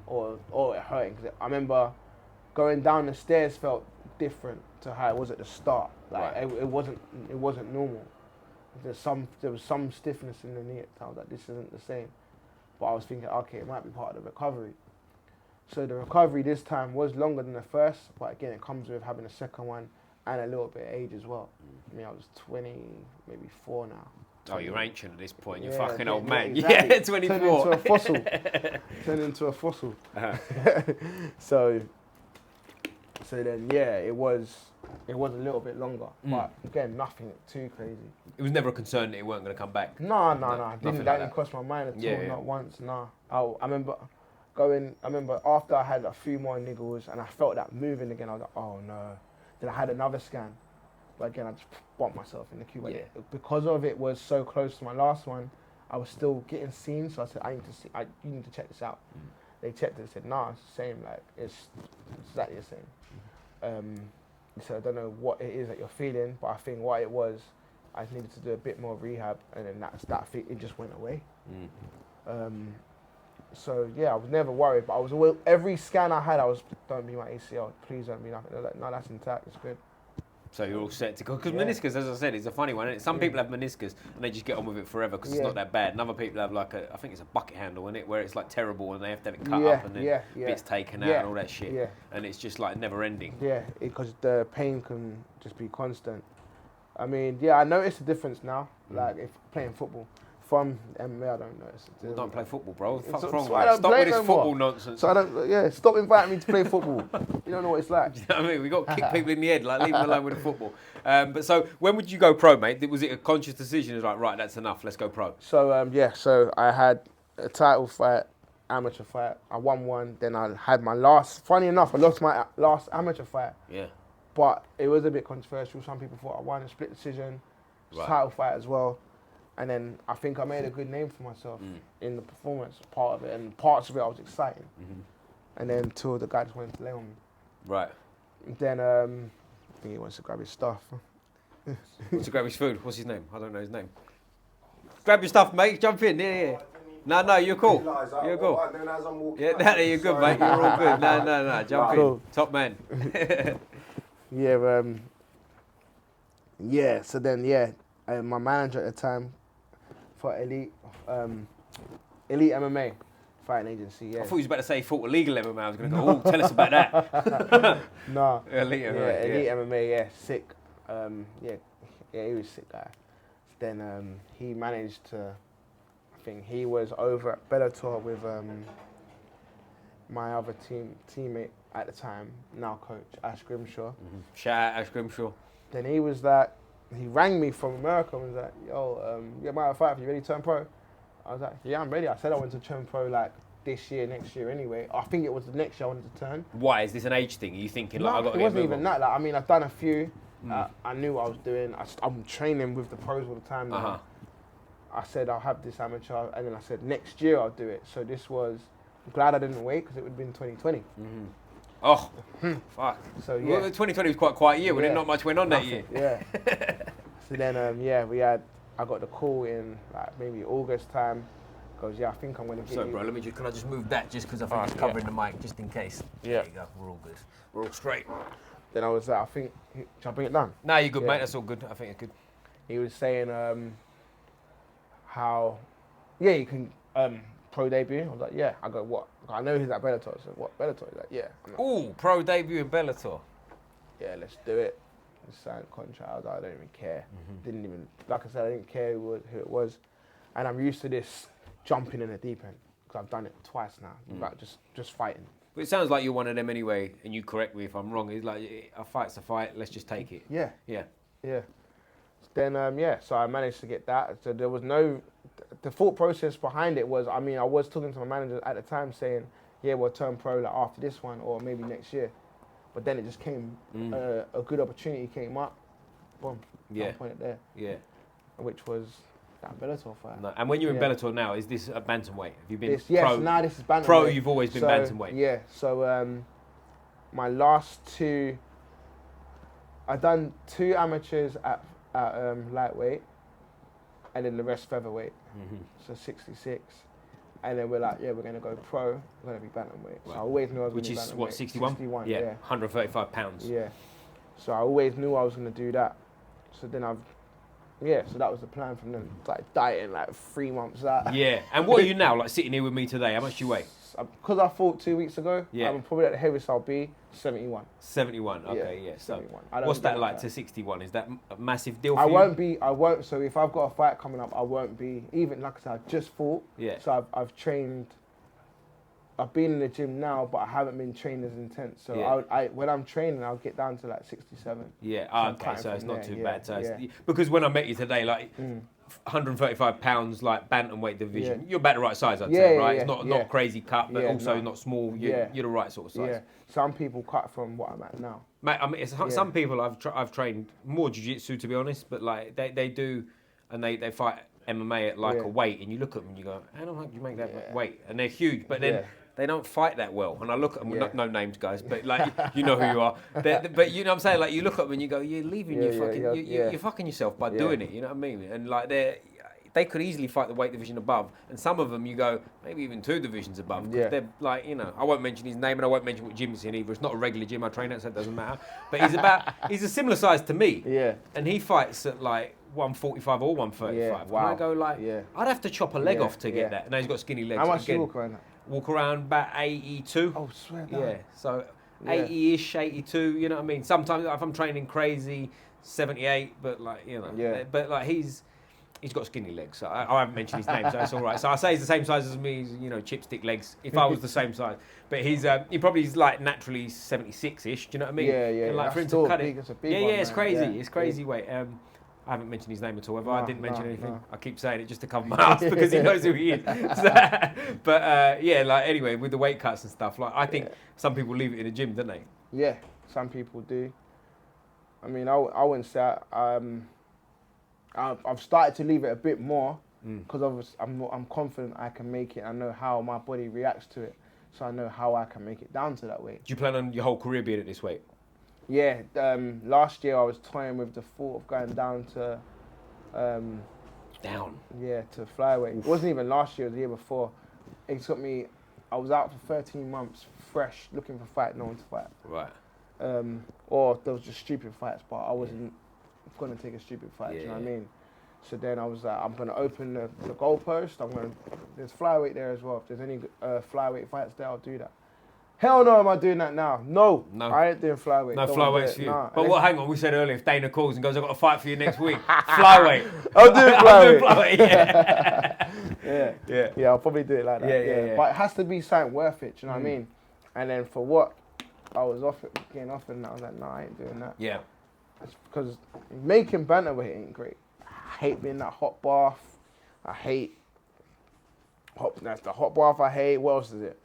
B: or it hurting. Cause I remember going down the stairs felt different to how it was at the start. Like it wasn't normal. There was some stiffness in the knee at times. Like this isn't the same. But I was thinking, okay, it might be part of the recovery. So the recovery this time was longer than the first, but again, it comes with having a second one and a little bit of age as well. I mean, I was 20, maybe 4 now.
A: Oh, you're ancient at this point. You're fucking old
B: man.
A: man. Exactly. Yeah, 24.
B: Turned into a fossil. So then, yeah, it was a little bit longer. But again, nothing too crazy.
A: It was never a concern that it weren't going to come back?
B: No. Didn't cross my mind at all, not once, no. I remember after I had a few more niggles and I felt that moving again, I was like, oh no. Then I had another scan. But again, I just bumped myself in the queue. Because of it was so close to my last one, I was still getting seen. So I said, you need to check this out. They checked it and said, nah, it's the same. Like, it's exactly the same. So I don't know what it is that you're feeling, but I think what it was, I just needed to do a bit more rehab, and then it just went away. So yeah, I was never worried, but every scan I had, don't be my ACL, please don't be nothing. They're like, no, that's intact, it's good.
A: So you're all set to go. Because meniscus, as I said, is a funny one. Some people have meniscus and they just get on with it forever because it's not that bad. And other people have I think it's a bucket handle in it, where it's like terrible and they have to have it cut up and then bits taken out and all that shit. Yeah. And it's just like never ending. Yeah, because the pain can just be constant. I mean, I noticed a difference now, like if playing football. From MMA, I don't notice. Well, don't play football, bro. What's wrong with you? Stop with this football nonsense.
B: So stop inviting me to play football. You don't know what it's like.
A: You know what I mean? We've got to kick people in the head, like leave them alone with the football. But so when would you go pro, mate? Was it a conscious decision? It was like, right, that's enough, let's go pro.
B: So so I had a title fight, amateur fight. I won one. Then I had my last. Funny enough, I lost my last amateur fight. Yeah. But it was a bit controversial. Some people thought I won a split decision. Title fight as well. And then I think I made a good name for myself in the performance part of it, and parts of it I was exciting. And then two of the guys went to lay on me. Right. Then I think he wants to grab his stuff.
A: Wants to grab his food. What's his name? I don't know his name. Grab your stuff, mate. Jump in. Yeah. No, you're cool. You're cool. Yeah, you're good, mate. You're all good. No. Jump in. Top man.
B: So then, my manager at the time for Elite MMA fighting agency. Yeah.
A: I thought you was about to say he fought illegal MMA. I was going to go, tell us about that.
B: No.
A: Elite MMA.
B: Elite MMA. Sick. He was a sick guy. Then he managed to. I think he was over at Bellator with my other teammate at the time, now coach Ash Grimshaw.
A: Shout out Ash Grimshaw.
B: Then he was like. He rang me from America and was like, yo, you might have a fight, you ready to turn pro? I was like, yeah, I'm ready. I said I wanted to turn pro like this year, next year anyway. I think it was the next year I wanted to turn.
A: Why? Is this an age thing? Are you thinking
B: I got to get it wasn't even that. Like, I mean, I've done a few. I knew what I was doing. I'm training with the pros all the time now. I said I'll have this amateur, and then I said next year I'll do it. So this was, I'm glad I didn't wait because it would have been 2020.
A: Oh, fuck.
B: So
A: Well, 2020 was quite a quiet year, when not much went on that year.
B: Yeah. So then, I got the call in like maybe August time. Goes, I think I'm going to get
A: Sorry, bro, can I just move that just because I think it's covering the mic, just in case. Yeah. There you go, we're all good. We're all straight.
B: Then I was like, should I bring it down?
A: No, you're good, mate, that's all good. I think it's good.
B: He was saying how, you can pro debut. I was like, yeah. I go, what? I know he's at Bellator. So what, Bellator? He's like, yeah.
A: Ooh, pro debut in Bellator.
B: Yeah, let's do it. Signed contract. I was like, I don't even care. Didn't even, like I said, I didn't care who it was. And I'm used to this jumping in the deep end because I've done it twice now. Like just fighting.
A: But it sounds like you're one of them anyway, and you correct me if I'm wrong. It's like a fight's a fight. Let's just take it.
B: Yeah. Then so I managed to get that. So there was the thought process behind it was, I mean, I was talking to my manager at the time saying, we'll turn pro like after this one or maybe next year. But then it just came, a good opportunity came up. Boom. I pointed there. Yeah. Which was that Bellator fight.
A: No. And when you're in Bellator now, is this a bantamweight? Have you been
B: pro? Now this is bantamweight.
A: Pro, you've always been bantamweight.
B: Yeah. So my last two, I've done 2 amateurs at lightweight, and then the rest featherweight. So 66. And then we're like, yeah, we're going to go pro. We're going to be bantamweight. So I always knew I was going to be bantamweight. Which is, what,
A: 61?
B: 61,
A: yeah. 135 pounds.
B: Yeah. So I always knew I was going to do that. So then so that was the plan from them. Like dieting like 3 months out.
A: Yeah. And what are you now, like sitting here with me today? How much do you weigh?
B: Because I fought 2 weeks ago, I'm probably at the heaviest I'll be, 71.
A: 71, okay, yeah. So
B: 71.
A: what's that like to 61? Is that a massive deal for you?
B: I won't, so if I've got a fight coming up, I won't be, even like I said, I just fought.
A: Yeah.
B: So I've trained, I've been in the gym now, but I haven't been trained as intense. So I when I'm training, I'll get down to like 67.
A: Yeah, okay, so it's not too bad. So because when I met you today, like 135 pounds, like bantamweight division, you're about the right size, I'd say, right? It's not crazy cut, but also not small. You're the right sort of size. Yeah.
B: Some people cut from what I'm at now.
A: Mate, I mean, some people I've trained more jiu-jitsu, to be honest, but like they do, and they fight MMA at like a weight, and you look at them and you go, how the fuck do you make that weight? And they're huge, but then they don't fight that well. And I look at them, no names, guys, but like, you know who you are. But you know what I'm saying? Like, you look at them and you go, you're leaving you're fucking yourself by doing it, you know what I mean? And like, they could easily fight the weight division above. And some of them, you go, maybe even 2 divisions above. Because they're like, you know, I won't mention his name and I won't mention what gym he's in either. It's not a regular gym I train at, so it doesn't matter. But he's a similar size to me. Yeah. And he fights at like 145 or 135. Yeah, wow. And I go like, I'd have to chop a leg off to get that. And now he's got skinny legs.
B: How much do you walk around?
A: Walk around about 82.
B: Oh, swear down.
A: Yeah, so 80-ish, 82, you know what I mean? Sometimes if I'm training crazy, 78, but like, you know. Yeah. But like he's got skinny legs, so I haven't mentioned his name, so it's all right. So I say he's the same size as me, you know, chipstick legs, if I was the same size. But he probably is like naturally 76-ish, do you know what I mean?
B: Yeah.
A: And like for him to cut it. It's a big one, it's crazy. Yeah. It's crazy weight. I haven't mentioned his name at all. I didn't mention anything. No. I keep saying it just to cover my ass because he knows who he is. But like anyway, with the weight cuts and stuff, like I think some people leave it in the gym, don't they?
B: Yeah, some people do. I mean, I wouldn't say I've started to leave it a bit more because I'm confident I can make it. I know how my body reacts to it, so I know how I can make it down to that weight.
A: Do you plan on your whole career being at this weight?
B: Yeah, last year I was toying with the thought of going down to...
A: down?
B: Yeah, to flyweight. It wasn't even last year, it was the year before. It took me... I was out for 13 months, fresh, looking for fight, no one to fight.
A: Right.
B: Or there was just stupid fights, but I wasn't going to take a stupid fight, you know what I mean? So then I was like, I'm going to open the goalpost. There's flyweight there as well. If there's any flyweight fights there, I'll do that. Hell no, am I doing that now? No. I ain't doing flyweight.
A: No flyweights for you. Nah. But hang on, we said earlier, if Dana calls and goes, I've got a fight for you next week, flyweight.
B: I'll do it flyweight.
A: Yeah.
B: Yeah, I'll probably do it like that. Yeah. But it has to be something worth it, do you know what I mean? And then for what I was getting offered, and I was like, no, I ain't doing that.
A: Yeah.
B: It's because making bantamweight ain't great. I hate being that hot bath. That's the hot bath I hate. What else is it?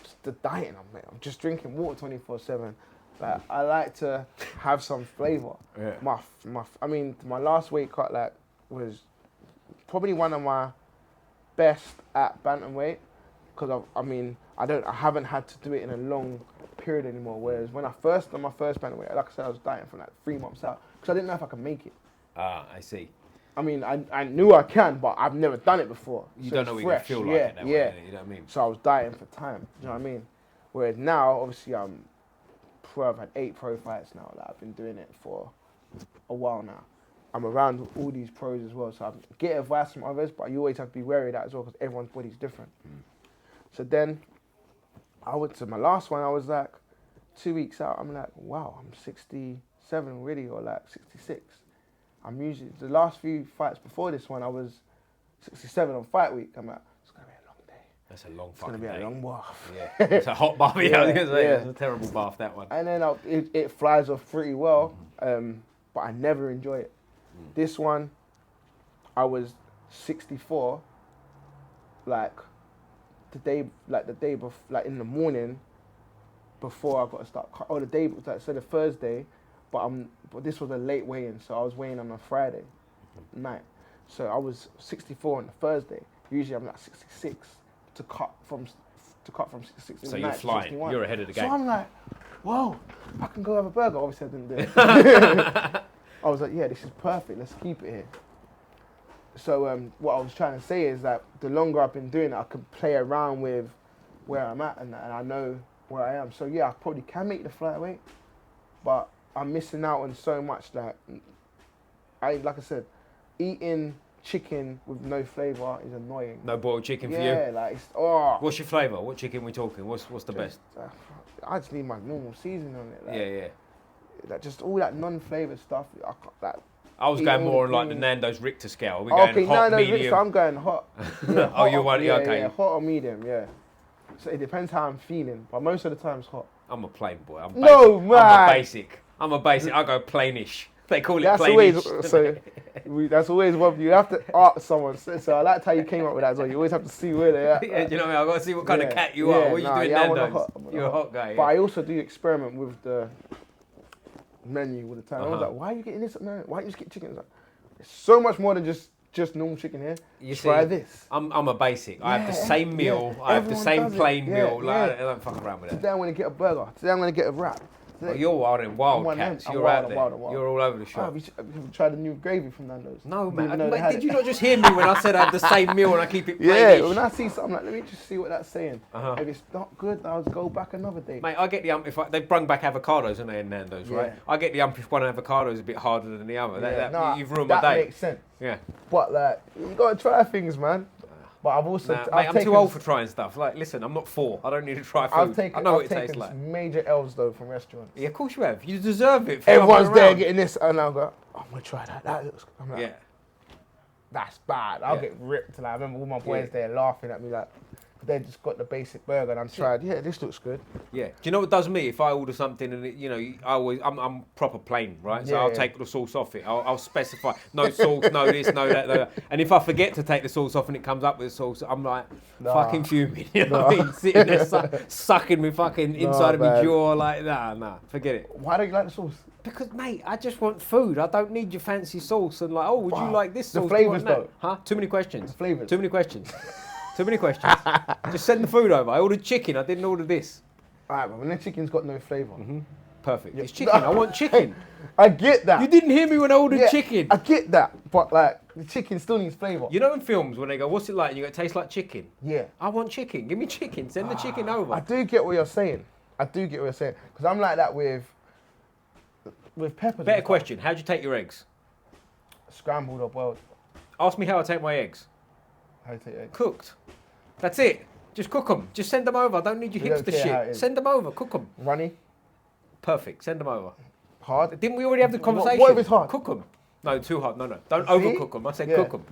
B: Just the dieting I'm just drinking water 24/7. Like, I like to have some flavour. Yeah. My last weight cut was probably one of my best at bantamweight because I haven't had to do it in a long period anymore. Whereas when I first done my first bantamweight, like I said, I was dieting for like 3 months out because I didn't know if I could make it.
A: Ah, I see.
B: I mean, I knew I can, but I've never done it before.
A: You don't know what you feel like it that way, you know what I mean?
B: So I was dieting for time, you know what I mean? Whereas now, obviously, I've had 8 pro fights now. Like, I've been doing it for a while now. I'm around all these pros as well, so I get advice from others, but you always have to be wary of that as well because everyone's body's different. So then, I went to my last one, I was like, 2 weeks out, I'm like, wow, I'm 67 already, or like 66. I'm usually, the last few fights before this one, I was 67 on fight week. I'm like, it's going to be a long day.
A: That's a long
B: fucking day. It's going to be a long bath.
A: Yeah, it's a hot bath. I was going to say, it's a terrible bath, that one.
B: And then it flies off pretty well, but I never enjoy it. This one, I was 64, like the day before, like in the morning, before I got to start, or the day, like, so the Thursday, but this was a late weigh-in, so I was weighing on a Friday night. So I was 64 on the Thursday. Usually I'm like 66 to cut from 66.
A: So you're flying.
B: 61.
A: You're ahead of the game.
B: So I'm like, whoa, I can go have a burger. Obviously I didn't do it. I was like, yeah, this is perfect. Let's keep it here. So what I was trying to say is that the longer I've been doing it, I can play around with where I'm at, and I know where I am. So yeah, I probably can make the flyweight, but I'm missing out on so much that like I said, eating chicken with no flavour is annoying.
A: No boiled chicken for you?
B: Yeah, like it's, oh.
A: What's your flavour? What chicken we talking? What's the best?
B: I just need my normal seasoning on it. Like,
A: yeah.
B: Like just all that non-flavoured stuff.
A: I was going more on like the Nando's Richter scale. Are we going hot,
B: no,
A: medium?
B: Richter, I'm going hot. Yeah,
A: hot you want? Okay.
B: Yeah, hot or medium, yeah. So it depends how I'm feeling, but most of the time it's hot.
A: I'm a plain boy. I'm
B: basic.
A: I'm a basic. I go plainish. They call it plainish.
B: That's always what you have to ask someone. So I liked how you came up with that as well. You always have to see where they're at.
A: Yeah, do you know what I mean? I've got to see what kind of cat you are. What are you doing, Nando's? You're a hot guy.
B: But I also do experiment with the menu all the time. I was like, why are you getting this? No, why don't you just get chicken? Like, it's so much more than just normal chicken here. Try this.
A: I'm a basic. I have the same meal. I have the same plain meal. Like, I don't fuck around with that.
B: Today I'm going to get a burger. Today I'm going to get a wrap.
A: Oh, you're wild and wildcats. You're out there. You're all over the shop.
B: Have you tried the new gravy from Nando's?
A: No, man. Did you not just hear me when I said I have the same meal and I keep it plain?
B: Yeah, when I see something, like, let me just see what that's saying. If it's not good, I'll go back another day.
A: Mate, I get the if they've brung back avocados, haven't they, in Nando's, right? I get the if one avocado is a bit harder than the other. You've ruined my day.
B: That makes sense.
A: Yeah.
B: But like, you got to try things, man. But I've also...
A: mate, I'm too old for trying stuff. Like, listen, I'm not 4. I don't need to try food. I know what it tastes like.
B: Major L's, though, from restaurants.
A: Yeah, of course you have. You deserve it.
B: Everyone's there getting this, and I'll go, I'm going to try that. That looks good. I'm like, that's bad. I'll get ripped. Like, I remember all my boys there laughing at me, like, they just got the basic burger, and I'm tried, this looks good.
A: Yeah. Do you know what does me? If I order something and, I'm proper plain, right? So I'll take the sauce off it. I'll specify, no sauce, no this, no that. And if I forget to take the sauce off and it comes up with sauce, I'm like, fucking fuming. You know what I mean? Sitting there sucking me fucking inside of my jaw like that. Nah, forget it.
B: Why don't you like the sauce?
A: Because, mate, I just want food. I don't need your fancy sauce and like, would you like this sauce?
B: The flavours, though.
A: Huh? Too many questions.
B: The flavours.
A: Too many questions. Too many questions. Just send the food over. I ordered chicken. I didn't order this.
B: All right, but when the chicken's got no flavour.
A: Perfect. It's chicken. I want chicken.
B: I get that.
A: You didn't hear me when I ordered chicken.
B: I get that. But, like, the chicken still needs flavour.
A: You know in films when they go, what's it like? And you go, it tastes like chicken.
B: Yeah.
A: I want chicken. Give me chicken. Send the chicken over.
B: I do get what you're saying. Because I'm like that with peppers.
A: Better question. How'd you take your eggs?
B: Scrambled or boiled.
A: Ask me how I take my eggs.
B: How do you take your eggs?
A: Cooked. That's it. Just cook them. Just send them over. I don't need your hipster shit. Send them over. Cook them.
B: Runny?
A: Perfect. Send them over.
B: Hard?
A: Didn't we already have the conversation?
B: What if it's hard?
A: Cook them. No, too hard. No. Don't overcook them. I said cook them.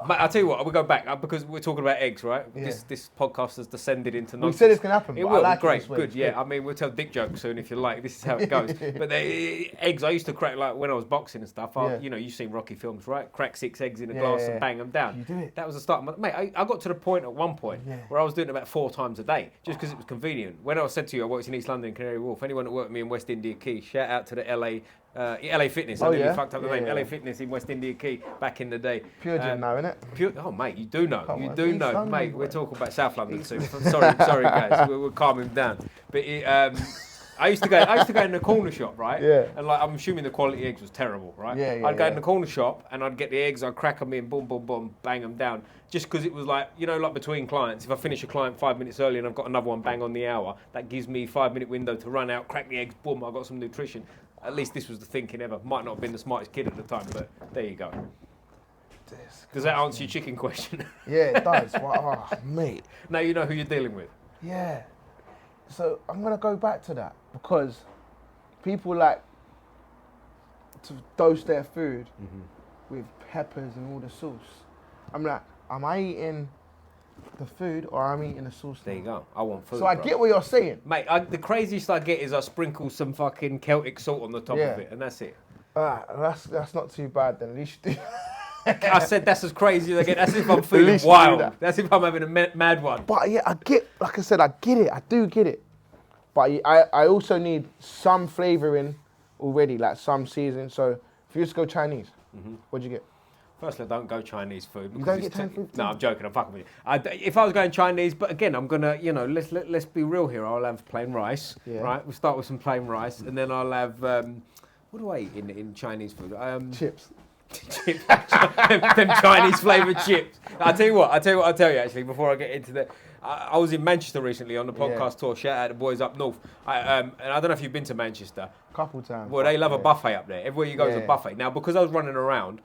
A: Mate, I'll tell you what, we'll go back because we're talking about eggs, right? Yeah. This podcast has descended into nonsense.
B: We said it's going to happen.
A: It will, great, good, yeah. I mean, we'll tell dick jokes soon if you like. This is how it goes. But eggs, I used to crack, like when I was boxing and stuff, you've seen Rocky films, right? Crack 6 eggs in a glass and bang them down.
B: You do it.
A: That was the start. Mate, I got to the point at one point where I was doing it about 4 times a day just because it was convenient. When I said to you, I worked in East London, Canary Wharf. Anyone that worked with me in West India Quay, shout out to the LA Fitness. I nearly fucked up the name. LA Fitness in West India Quay back in the day.
B: Pure gym now, innit?
A: Oh, mate, you do know. You do know. London, mate, we're talking about South London soon. Sorry, guys. We're calming down. But I used to go in the corner shop, right?
B: Yeah.
A: And like, I'm assuming the quality eggs was terrible, right?
B: Yeah,
A: I'd go in the corner shop and I'd get the eggs, I'd crack them in, boom, boom, boom, bang them down. Just because it was like, like between clients, if I finish a client 5 minutes early and I've got another one bang on the hour, that gives me 5-minute window to run out, crack the eggs, boom, I've got some nutrition. At least this was the thinking ever. Might not have been the smartest kid at the time, but there you go. Does that answer your chicken question?
B: Yeah, it does. Oh, mate.
A: Now you know who you're dealing with.
B: Yeah. So I'm going to go back to that because people like to dose their food with peppers and all the sauce. I'm like, am I eating the food or I'm eating the sauce?
A: There you go. I want food.
B: So I get what you're saying.
A: Mate, the craziest I get is I sprinkle some fucking Celtic salt on the top of it and that's it.
B: That's not too bad then. At least you do.
A: I said that's as crazy as I get. That's if I'm feeling wild. That's if I'm having a mad one.
B: But yeah, I get, like I said, I get it. I do get it. But I also need some flavouring already, like some seasoning. So if you just go Chinese, what'd you get?
A: Firstly, I don't go Chinese food.
B: You don't get Chinese food?
A: No, I'm joking. I'm fucking with you. If I was going Chinese, but again, I'm gonna, let's be real here. I'll have plain rice, right? We'll start with some plain rice, and then I'll have what do I eat in Chinese food?
B: Chips.
A: them Chinese flavoured chips. I'll tell you actually, before I get into that. I was in Manchester recently on the podcast tour. Shout out the boys up north. And I don't know if you've been to Manchester.
B: Couple times.
A: Well, they love a buffet up there. Everywhere you go is a buffet. Now, because I was running around,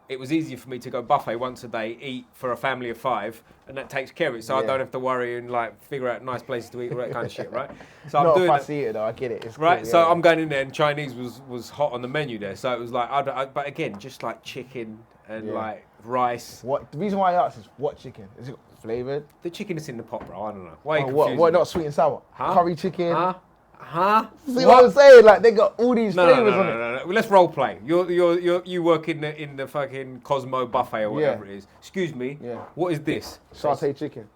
A: it was easier for me to go buffet once a day, eat for a family of 5, and that takes care of it. So I don't have to worry and like figure out nice places to eat, all that kind of shit, right? So I'm doing
B: fussy eater though. I get it. It's
A: right.
B: Cool,
A: so I'm going in there, and Chinese was hot on the menu there. So it was like, but again, just like chicken and like rice.
B: What the reason why I asked is what chicken? Is it flavoured?
A: The chicken is in the pot, bro. I don't know. Why?
B: What? Not sweet and sour. Curry chicken. See what I'm saying? Like they got all these flavours on it.
A: No. Let's role play. You work in the fucking Cosmo buffet or whatever it is. Excuse me. Yeah. What is this?
B: Sauteed chicken.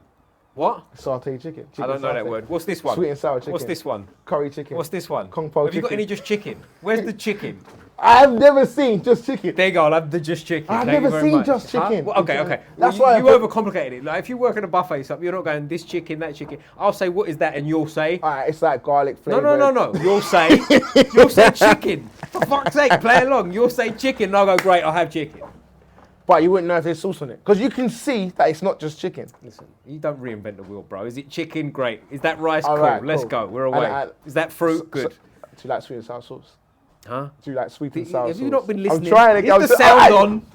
A: What?
B: Sauteed chicken.
A: I don't know that word. What's this one?
B: Sweet and sour chicken.
A: What's this one?
B: Curry chicken.
A: What's this one?
B: Kung Po chicken.
A: Have you got any just chicken? Where's the chicken?
B: I've never seen just chicken.
A: There you go, I'll have the just chicken.
B: I've never seen just chicken.
A: Well, okay. That's why you overcomplicated it. Like if you work at a buffet, something you're not going this chicken, that chicken. I'll say what is that, and you'll say.
B: Alright, it's like garlic flavour.
A: No. You'll say chicken. For fuck's sake, play along. You'll say chicken, and I'll go great. I'll have chicken.
B: But you wouldn't know if there's sauce on it, because you can see that it's not just chicken.
A: Listen, you don't reinvent the wheel, bro. Is it chicken? Great. Is that rice?
B: All
A: cool.
B: right,
A: Let's go. We're away. Is that fruit? Good.
B: Do you like sweet and sour sauce?
A: Huh?
B: Do you like sweet and sour sauce?
A: Have you not been listening?
B: I'm trying to get
A: the sound on.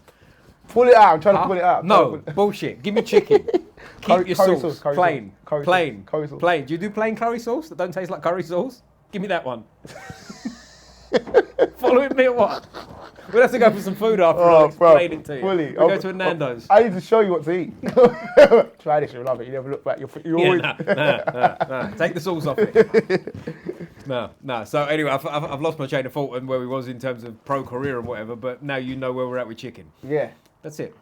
B: Pull it out. I'm trying to pull it out.
A: No, bullshit. Give me chicken. Keep your sauce. Plain. Plain.
B: Curry sauce.
A: Plain. Do you do plain curry sauce that don't taste like curry sauce? Give me that one. Following me or what? We'll have to go for some food after I'll explain it to you.
B: Fully.
A: We'll go to a Nando's.
B: I need to show you what to eat. Try this, you'll love it. You never look back. You always...
A: Nah. Take the sauce off it. No. So anyway, I've lost my chain of thought and where we was in terms of pro career and whatever, but now you know where we're at with chicken.
B: Yeah.
A: That's it.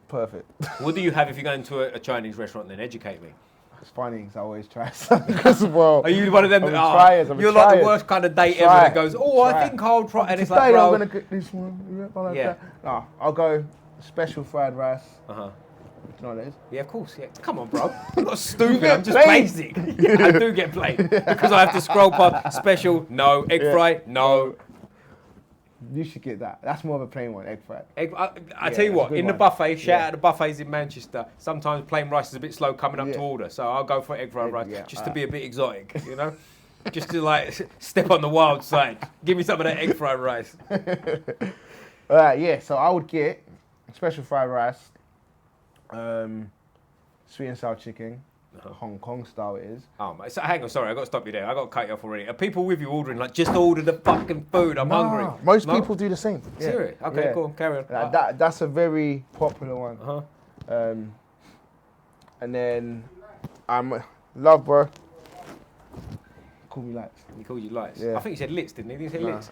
B: Perfect.
A: What do you have if you go into a Chinese restaurant then? Educate me.
B: It's funny because I always try something as well.
A: Are you one of them? You're like the worst kind of date ever that goes, I think I'll try. And it's like, bro.
B: I'm going to cook this one. Yeah. No, I'll go special fried rice. Do you know what it is?
A: Yeah, of course. Yeah. Come on, bro. I'm not stupid. I'm just basic. I do get played because I have to scroll past special. No. Egg fry. No.
B: You should get that. That's more of a plain one, egg fried.
A: I tell you what, in the buffet, shout out the buffets in Manchester, sometimes plain rice is a bit slow coming up to order. So I'll go for egg fried rice just to be a bit exotic, you know? Just to like step on the wild side. Give me some of that egg fried rice.
B: So I would get special fried rice, sweet and sour chicken. Hong Kong style it is.
A: Oh, mate. So hang on, sorry, I got to stop you there. I got to cut you off already. Are people with you ordering like just order the fucking food? I'm hungry.
B: Most people do the same. Yeah.
A: Serious? Okay, cool. Carry on.
B: That's a very popular one. And then love, bro. Call me Lyttz.
A: He called you Lyttz. Yeah. I think he said Lyttz, didn't he? Did he say Lyttz?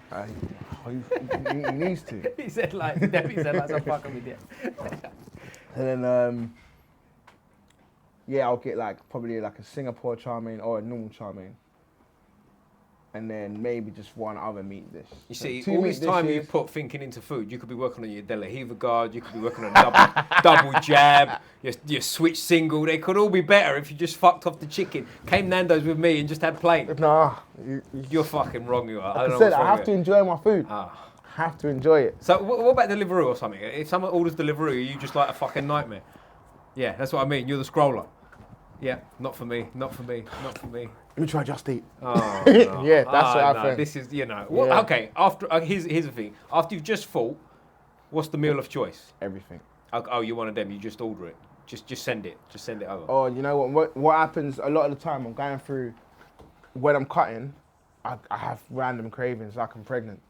B: He needs to.
A: He said Lyttz. He definitely said Lyttz. I'm fucking with you.
B: And then I'll get probably like a Singapore chow mein or a normal chow mein. And then maybe just one other meat dish. You see, all this time you put thinking into food, you could be working on your De La Riva guard, you could be working on double jab, your switch single. They could all be better if you just fucked off the chicken, came Nando's with me and just had plain. Nah.
A: You're fucking wrong, you are.
B: I have to enjoy my food. Have to enjoy it.
A: So what about Deliveroo or something? If someone orders Deliveroo, are you just like a fucking nightmare? Yeah, that's what I mean. You're the scroller. Yeah, not for me. Let
B: me try Just Eat.
A: Oh, no.
B: Yeah, that's what I think.
A: This is, okay, after here's the thing. After you've just fought, what's the meal of choice?
B: Everything.
A: Oh, you're one of them. You just order it. Just send it. Just send it over.
B: Oh, you know what happens a lot of the time, I'm going through, when I'm cutting, I have random cravings like I'm pregnant.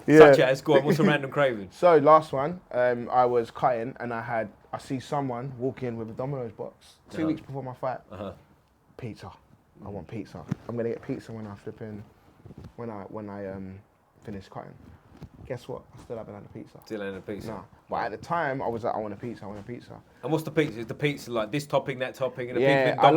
A: Such as, go on, what's a random craving?
B: So last one, I was cutting and I see someone walk in with a Domino's box 2 weeks before my fight. Pizza. I want pizza. I'm gonna get pizza when I finish cutting. Guess what? I still haven't had a pizza.
A: Still ain't a pizza.
B: No. But at the time, I was like, I want a pizza.
A: And what's the pizza? Is the pizza like this topping, that topping, and
B: I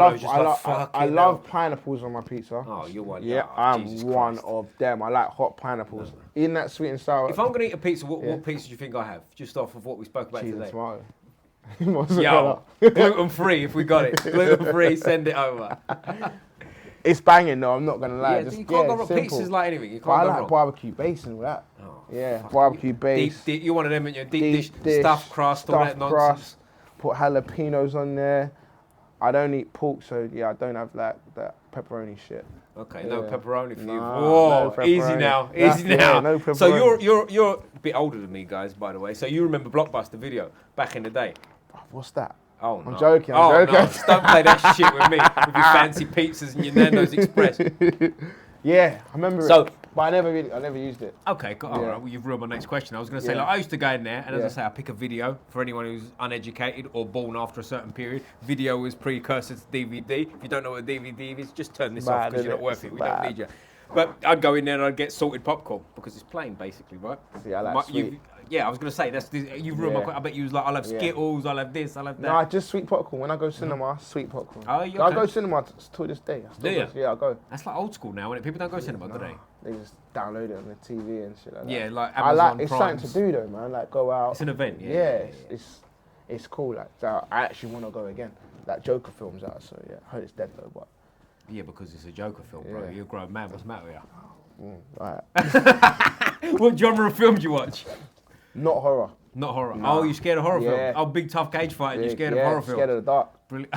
B: love pineapples on my pizza.
A: Oh, you're one.
B: Yeah, I'm one of them. I like hot pineapples. In that sweet and sour.
A: If I'm going to eat a pizza, what pizza do you think I have? Just off of what we spoke about today.
B: Tomato.
A: Yo, gluten-free if we got it. Gluten-free, send it over.
B: It's banging though, I'm not going to lie.
A: Yeah, you can't go wrong. Pizza's like anything. You can't go wrong.
B: I like barbecue base and all that.
A: Oh,
B: yeah, barbecue base.
A: Deep, you one of them, deep dish, stuffed crust, all that nonsense.
B: Put jalapenos on there. I don't eat pork, so yeah, I don't have that pepperoni shit.
A: Okay, no pepperoni for you.
B: Whoa,
A: no easy now, easy now.
B: Yeah, no pepperoni.
A: So you're a bit older than me, guys, by the way. So you remember Blockbuster Video back in the day?
B: What's that?
A: Oh, no.
B: I'm joking.
A: No. Don't play that shit with me with your fancy pizzas and your Nando's Express.
B: Yeah, I remember it. But I never used it.
A: Okay, all right. Well, you've ruined my next question. I was going to say, like, I used to go in there, and as I say, I pick a video for anyone who's uneducated or born after a certain period. Video is precursor to DVD. If you don't know what a DVD is, just turn this off because you're not worth it. We don't need you. But I'd go in there and I'd get salted popcorn because it's plain, basically, right?
B: See, I like sweet.
A: I was going to say, you've ruined my. I bet you was like, I'll have Skittles, I'll have this, I'll have that.
B: No, just sweet popcorn. When I go cinema, sweet popcorn.
A: Oh, you okay?
B: I go cinema to this day.
A: Do you?
B: Yeah, I go.
A: That's like old school now, isn't it? People don't go cinema, do they?
B: They just download it on the TV and shit like that.
A: Yeah, like Amazon
B: it's
A: Primes.
B: something to do though, man. Like go out.
A: It's an event,
B: It's cool. Like so I actually want to go again. That Joker film's out, so yeah. I heard it's dead though, but.
A: Yeah, because it's a Joker film, bro. You're a grown man. What's the matter with you?
B: Right.
A: What genre of film do you watch?
B: Not horror.
A: Not horror. No. Oh, you scared of horror film? Oh, big tough cage fight. You're scared of horror film?
B: Scared of the dark.
A: Brilliant.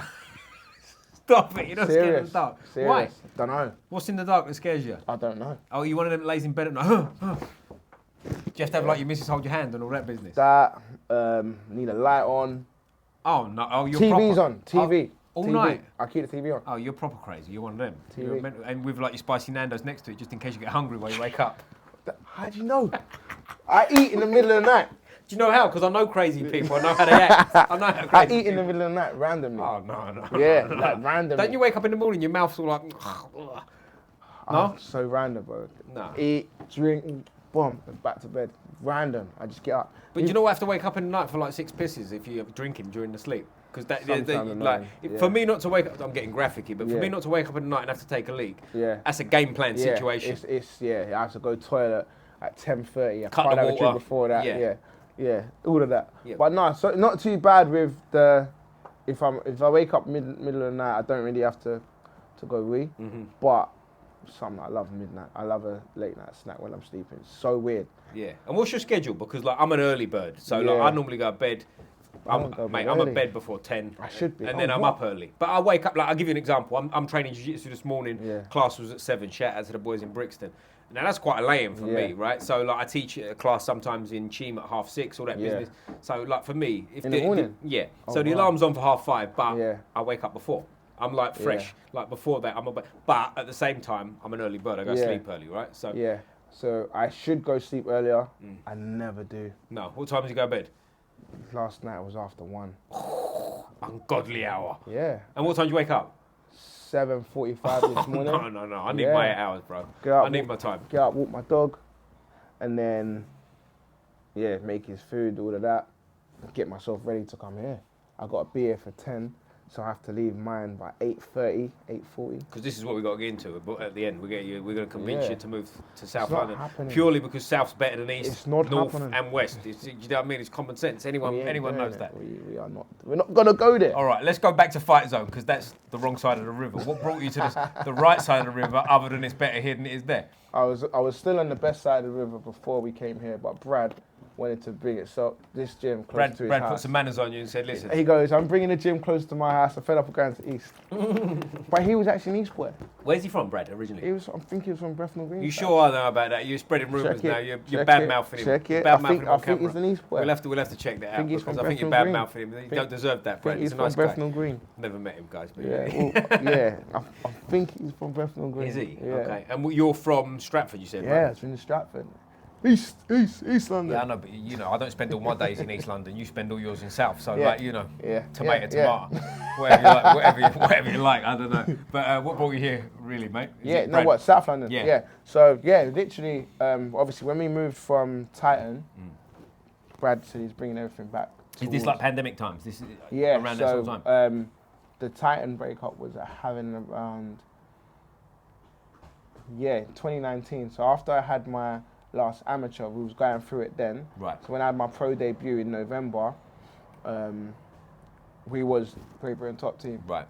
A: Stop it. You're not scared of the dark.
B: Serious.
A: Why?
B: Don't know.
A: What's in the dark that scares you?
B: I don't know.
A: Oh, you one of them that lays in bed at night? Do you have to have like your missus hold your hand and all that business?
B: That need a light on.
A: Oh no! Oh, you're
B: TV's
A: proper.
B: on. TV.
A: All
B: TV.
A: night?
B: I keep the TV on.
A: Oh, you're proper crazy. You're one of them.
B: TV.
A: And with like your spicy Nando's next to it, just in case you get hungry while you wake up.
B: How do you know? I eat in the middle of the night.
A: Do you know how? Because I know crazy people. I know how they act. I know how crazy
B: I eat in the middle of the night randomly.
A: Oh, no.
B: Yeah, like randomly.
A: Don't you wake up in the morning, your mouth's all like... No?
B: So random, bro.
A: No.
B: Eat, drink, boom, back to bed. Random. I just get up.
A: But you know I have to wake up in the night for like 6 pisses if you're drinking during the sleep? Because for me not to wake up, I'm getting graphic-y, but for me not to wake up in the night and have to take a leak, that's a game plan situation.
B: I have to go toilet at 10:30. I
A: Cut
B: can't
A: the
B: have a
A: water.
B: drink before that. Yeah, all of that.
A: Yeah.
B: But no, so not too bad with the. If I wake up middle of the night, I don't really have to go wee. Mm-hmm. But I love midnight. I love a late night snack when I'm sleeping. It's so weird.
A: Yeah. And what's your schedule? Because like I'm an early bird, so like I normally go to bed. I'm at bed before 10.
B: I should be.
A: And then I'm up early. But I wake up, like I'll give you an example. I'm training jiu-jitsu this morning. Yeah. Class was at 7. Shout out to the boys in Brixton. Now that's quite a lay-in for me, right? So like I teach a class sometimes in Cheam at 6:30, all that business. So like for me, if
B: in the morning?
A: So the alarm's on for 5:30, but I wake up before. I'm like fresh. Like before that, but at the same time, I'm an early bird. I go sleep early, right? So
B: So I should go sleep earlier. I never do.
A: No. What time do you go to bed?
B: Last night was after 1.
A: Ungodly hour.
B: Yeah.
A: And what time do you wake up?
B: 7:45 this morning.
A: No. I need my 8 hours, bro. I need my time.
B: Get up, walk my dog, and then, make his food, all of that. Get myself ready to come here. I got to be here for 10, so I have to leave mine by 8:30, 8:40. Because
A: this is what we got to get into. But at the end, we're going to convince you to move to South London
B: happening.
A: Purely because South's better than East,
B: it's not
A: North,
B: happening.
A: and West. You know what I mean? It's common sense. Anyone knows that.
B: We are not. We're not gonna go there.
A: All right, let's go back to Fight Zone because that's the wrong side of the river. What brought you to the right side of the river, other than it's better here than it is there?
B: I was still on the best side of the river before we came here, but Brad wanted to bring it. So this gym close to his
A: Brad
B: house.
A: put some manners on you and said, listen.
B: He goes, I'm bringing the gym close to my house. I fed up with going to East. But he was actually an East boy.
A: Where's he from, Brad, originally?
B: I think he was from Bethnal Green.
A: You sure I know about that? You're spreading rumours now. You're bad-mouthing him.
B: Check it.
A: I
B: think he's an East boy.
A: We'll have to check that out because I think you're
B: Bethnal
A: bad-mouthing him. You don't deserve that, Brad.
B: He's
A: a nice
B: from
A: guy.
B: Bethnal Green.
A: Never met him, guys. But
B: I think he's from Bethnal Green.
A: Is he?
B: Yeah.
A: Okay. And you're from Stratford, you said, right?
B: Yeah, it's from Stratford. East London.
A: Yeah, I know, but I don't spend all my days in East London. You spend all yours in South. So, tomato, whatever you like. I don't know. But what brought you here, really, mate?
B: South London. Yeah. So, literally, obviously, when we moved from Titan, Brad said he's bringing everything back.
A: Is this like pandemic times? This is around that sort of time?
B: The Titan breakup was having around, 2019. So after I had my last amateur, we was going through it then.
A: Right.
B: So when I had my pro debut in November, we was Great Britain top team.
A: Right.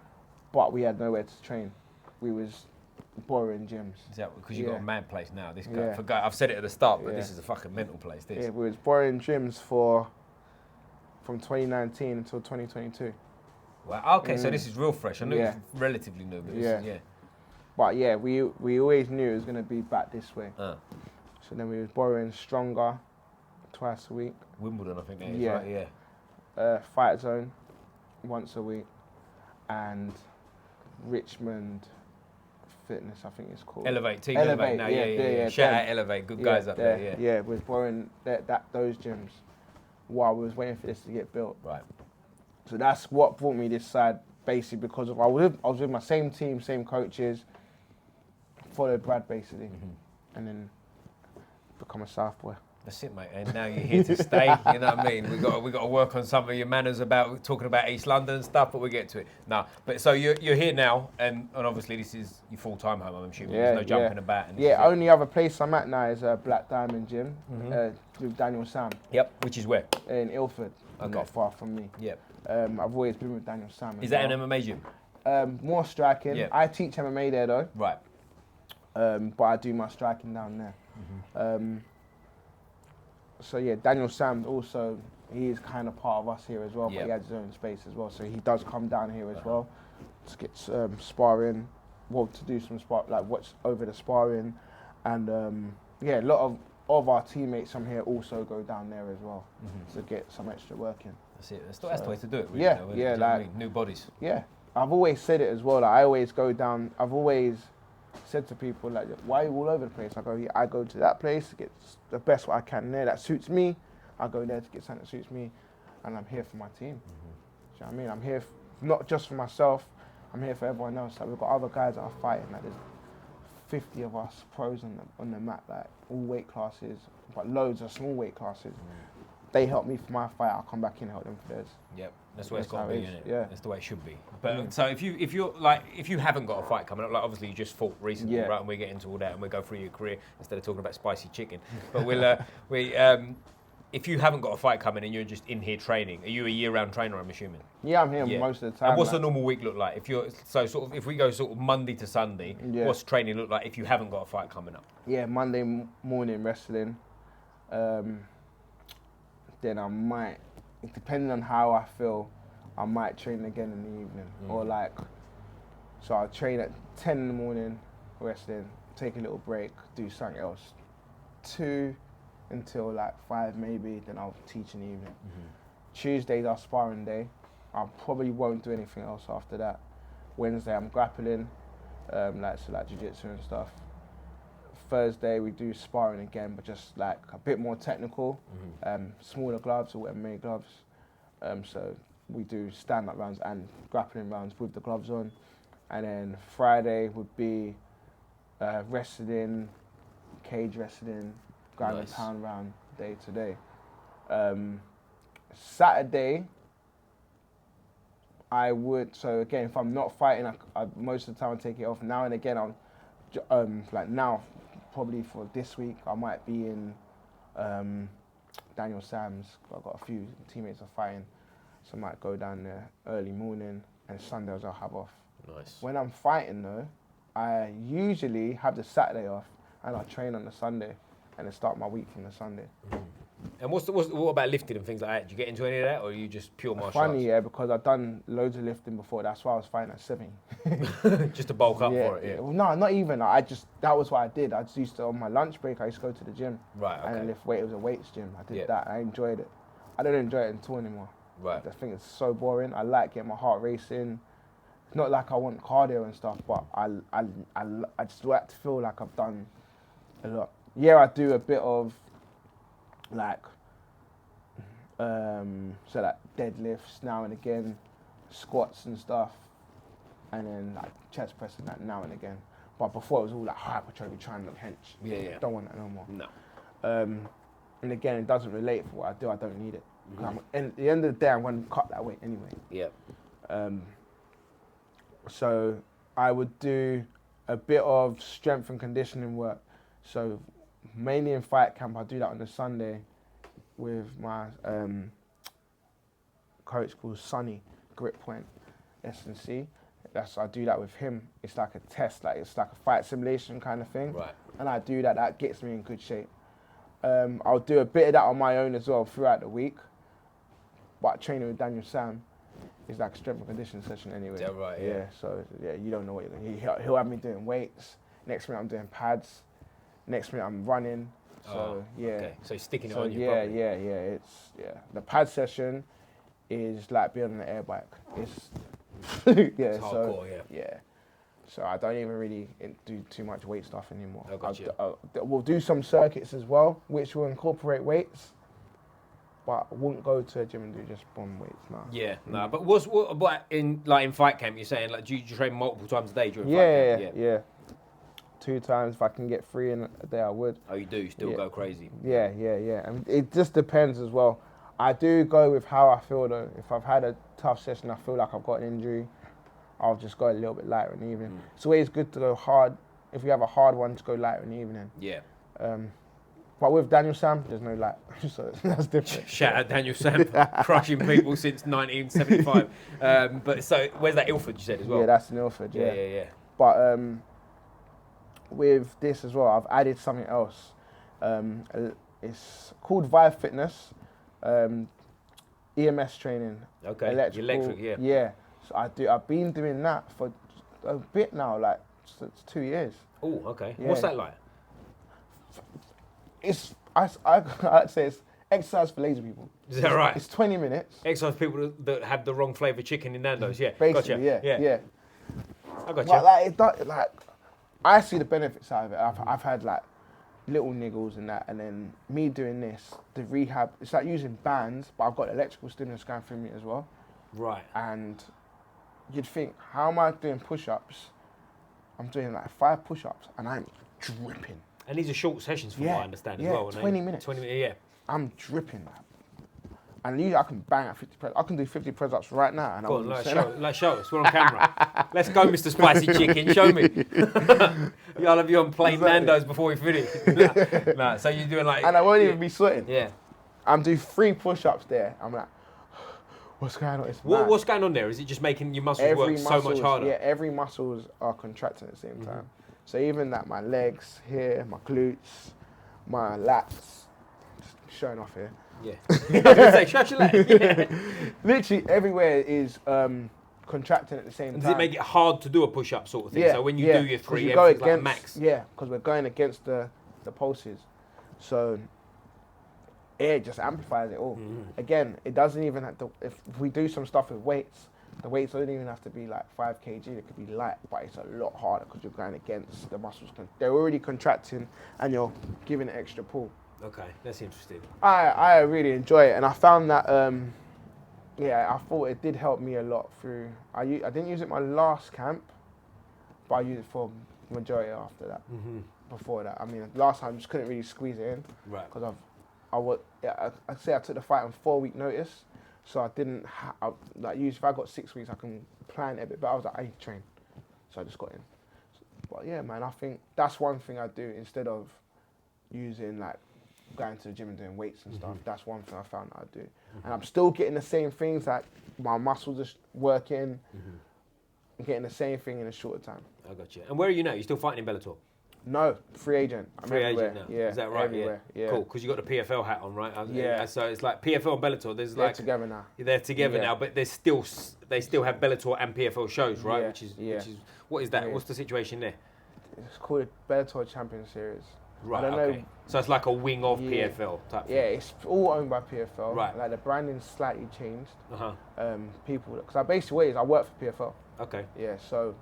B: But we had nowhere to train. We was boring gyms.
A: Is that because you've got a mad place now? This guy, I've said it at the start, but this is a fucking mental place. This.
B: Yeah, it was boring gyms from 2019 until 2022.
A: Wow. Okay, so this is real fresh. I knew it was relatively new, but this is,
B: But yeah, we always knew it was gonna be back this way. So then we was borrowing Stronger twice a week.
A: Wimbledon, I think that is, right? Yeah.
B: Fight Zone once a week, and Richmond Fitness, I think it's called.
A: Elevate now. Yeah. Shout out Elevate, good guys up there.
B: Yeah, we was borrowing those gyms while we was waiting for this to get built.
A: Right.
B: So that's what brought me this side, basically because I was with my same team, same coaches, followed Brad basically, and then become a South boy.
A: That's it, mate. And now you're here to stay. You know what I mean? We got to work on some of your manners about talking about East London and stuff, but we'll get to it. No, but so you're here now, and obviously this is your full-time home, I'm assuming. There's no jumping about. And
B: only other place I'm at now is Black Diamond Gym with Daniel Sam.
A: Yep, which is where?
B: In Ilford, not far from me.
A: Yep.
B: I've always been with Daniel Sam.
A: Is that an MMA gym?
B: More striking.
A: Yep.
B: I teach MMA there though.
A: Right.
B: But I do my striking down there. So yeah, Daniel Sam also, he is kind of part of us here as well, but he has his own space as well. So he does come down here as well to get sparring, to do some watch over the sparring, and a lot of our teammates from here also go down there as well to get some extra work in.
A: That's it. That's the way to do it. Really,
B: like
A: new bodies.
B: Yeah, I've always said it as well. Like, I always go down. I've always said to people, like, why are you all over the place? I go to that place to get the best what I can there that suits me. I go there to get something that suits me, and I'm here for my team. Do you know what I mean? I'm here not just for myself. I'm here for everyone else. Like, we've got other guys that are fighting. Like, there's 50 of us pros on the mat, like all weight classes, but loads of small weight classes. They help me for my fight. I'll come back in and help them for theirs.
A: Yep, that's the way it's got to be, isn't it?
B: Yeah,
A: that's the way it should be. But so if you haven't got a fight coming up, like obviously you just fought recently, right? And we get into all that and we go through your career instead of talking about spicy chicken. But if you haven't got a fight coming and you're just in here training, are you a year-round trainer? I'm assuming.
B: Yeah, I'm here most of the time.
A: And what's a normal week look like? If we go sort of Monday to Sunday, what's training look like if you haven't got a fight coming up? Yeah,
B: Monday morning wrestling. Then I might, depending on how I feel, I might train again in the evening. Or so I'll train at 10 in the morning, wrestling, take a little break, do something else. 2 until like 5 maybe, then I'll teach in the evening. Tuesday's our sparring day. I probably won't do anything else after that. Wednesday I'm grappling, like jiu-jitsu and stuff. Thursday we do sparring again, but just like a bit more technical, smaller gloves or MMA gloves. So we do stand-up rounds and grappling rounds with the gloves on. And then Friday would be wrestling, cage wrestling, ground and pound round day to day. Saturday, I would, so again, if I'm not fighting, I most of the time I take it off. Now and again, I'll, probably for this week, I might be in Daniel Sam's. I've got a few teammates are fighting, so I might go down there early morning, and Sundays I'll have off.
A: Nice.
B: When I'm fighting though, I usually have the Saturday off, and I train on the Sunday, and then start my week from the Sunday.
A: And what about lifting and things like that? Do you get into any of that, or are you just pure martial arts?
B: Funny, yeah, because I've done loads of lifting before. That's why I was fighting at 7.
A: Just to bulk up for it, yeah.
B: Well, no, not even. That was what I did. I just used to, on my lunch break, I used to go to the gym.
A: Right, okay.
B: And then lift weight. It was a weights gym. I did that. I enjoyed it. I don't enjoy it at all anymore.
A: Right.
B: I think it's so boring. I like getting my heart racing. It's not like I want cardio and stuff, but I just like to feel like I've done a lot. Yeah, I do a bit of like deadlifts now and again, squats and stuff, and then like chest pressing that now and again. But before it was all like hypertrophy, trying to look hench.
A: Yeah.
B: Don't want that no more.
A: No.
B: And again, it doesn't relate for what I do. I don't need it. And at the end of the day, I'm going to cut that weight anyway.
A: Yeah.
B: So I would do a bit of strength and conditioning work. So mainly in fight camp, I do that on the Sunday with my coach called Sonny, Grip Point, S&C. I do that with him. It's like a test, like it's like a fight simulation kind of thing.
A: Right.
B: And I do that. That gets me in good shape. I'll do a bit of that on my own as well throughout the week. But training with Daniel Sam is like a strength and conditioning session anyway.
A: Yeah, right. Yeah.
B: So you don't know what you're doing. He'll have me doing weights. Next minute I'm doing pads. Next minute I'm running. So
A: Okay. So sticking it on you.
B: Yeah. The pad session is like being on an air bike. It's
A: it's hardcore,
B: yeah. So I don't even really do too much weight stuff anymore.
A: We'll
B: do some circuits as well, which will incorporate weights, but I wouldn't go to a gym and do just bomb weights now.
A: Yeah, no. But what in fight camp? You're saying like do you train multiple times a day during fight camp?
B: Yeah. 2 times. If I can get 3 in a day, I would.
A: Oh, you do? You still go crazy?
B: Yeah. And it just depends as well. I do go with how I feel though. If I've had a tough session, I feel like I've got an injury, I'll just go a little bit lighter in the evening. It's always good to go hard. If you have a hard one, to go lighter in the evening. Yeah. But with Daniel Sam, there's no light, so that's different.
A: Shout out Daniel Sam, crushing people since 1975. But so, where's that Ilford you said as well?
B: Yeah, that's in Ilford.
A: Yeah.
B: But with this as well, I've added something else. It's called ViveFitness. EMS training.
A: Okay. Electric, yeah.
B: Yeah. So I've been doing that for a bit now, like 2 years.
A: Oh, okay.
B: Yeah.
A: What's that like?
B: I'd say it's exercise for lazy people.
A: Is that right?
B: It's 20 minutes.
A: Exercise for people that have the wrong flavour chicken in Nando's, yeah.
B: Basically,
A: gotcha.
B: yeah.
A: I got you.
B: I see the benefits out of it. I've had like little niggles and that, and then me doing this, the rehab, it's like using bands, but I've got electrical stimulus going through me as well.
A: Right.
B: And you'd think, how am I doing push-ups? I'm doing like 5 push-ups and I'm dripping.
A: And these are short sessions from what I understand as well.
B: 20 minutes.
A: 20 minutes, yeah.
B: I'm dripping. And usually I can bang at 50 press. I can do 50 press-ups right now. And
A: Go on, show us. We're on camera. Let's go, Mr. Spicy Chicken. Show me. I'll have you on plain Nando's before we finish. Nah, so you're doing like...
B: And I won't even be sweating.
A: Yeah.
B: I'm doing 3 push-ups there. I'm like, what's going on?
A: What's going on there? Is it just making your muscles work so much harder?
B: Yeah, every muscles are contracting at the same time. So even that, my legs here, my glutes, my lats, just showing off here.
A: Yeah. I was going to say, stretch your legs. Yeah.
B: Literally everywhere is contracting at the same time.
A: Does it make it hard to do a push-up sort of thing?
B: Yeah,
A: so when you do your 3,
B: go
A: everything's
B: against,
A: like max?
B: Yeah, because we're going against the pulses. So it just amplifies it all. Again, it doesn't even have to, if we do some stuff with weights, the weights don't even have to be like 5 kg, it could be light, but it's a lot harder because you're going against the muscles. They're already contracting and you're giving it extra pull.
A: Okay, that's interesting.
B: I really enjoy it, and I found that, I thought it did help me a lot through, I didn't use it my last camp, but I used it for majority after that, before that. I mean, last time I just couldn't really squeeze it in.
A: Right. Because
B: I'd say I took the fight on 4-week notice, so I didn't, usually if I got 6 weeks, I can plan it a bit, but I was like, I need to train, so I just got in. But yeah, man, I think that's one thing I do instead of using like, going to the gym and doing weights and stuff. That's one thing I found that I do. And I'm still getting the same things, like my muscles are working, I'm getting the same thing in a shorter time.
A: I got you. And where are you now? You still fighting in Bellator?
B: No, free agent. I'm
A: free
B: everywhere.
A: agent now.
B: Yeah,
A: is that right?
B: Everywhere. Yeah.
A: Cool, because you got the PFL hat on, right?
B: Yeah.
A: So it's like PFL and Bellator.
B: They're together now.
A: They're together now, but they still have Bellator and PFL shows, right?
B: Yeah.
A: What is that?
B: Yeah.
A: What's the situation there?
B: It's called a Bellator Champion Series.
A: Right. I don't know. So it's like a wing of PFL type thing.
B: Yeah, it's all owned by PFL.
A: Right.
B: Like the branding's slightly changed. People, because basically I work for PFL.
A: Okay.
B: Yeah. So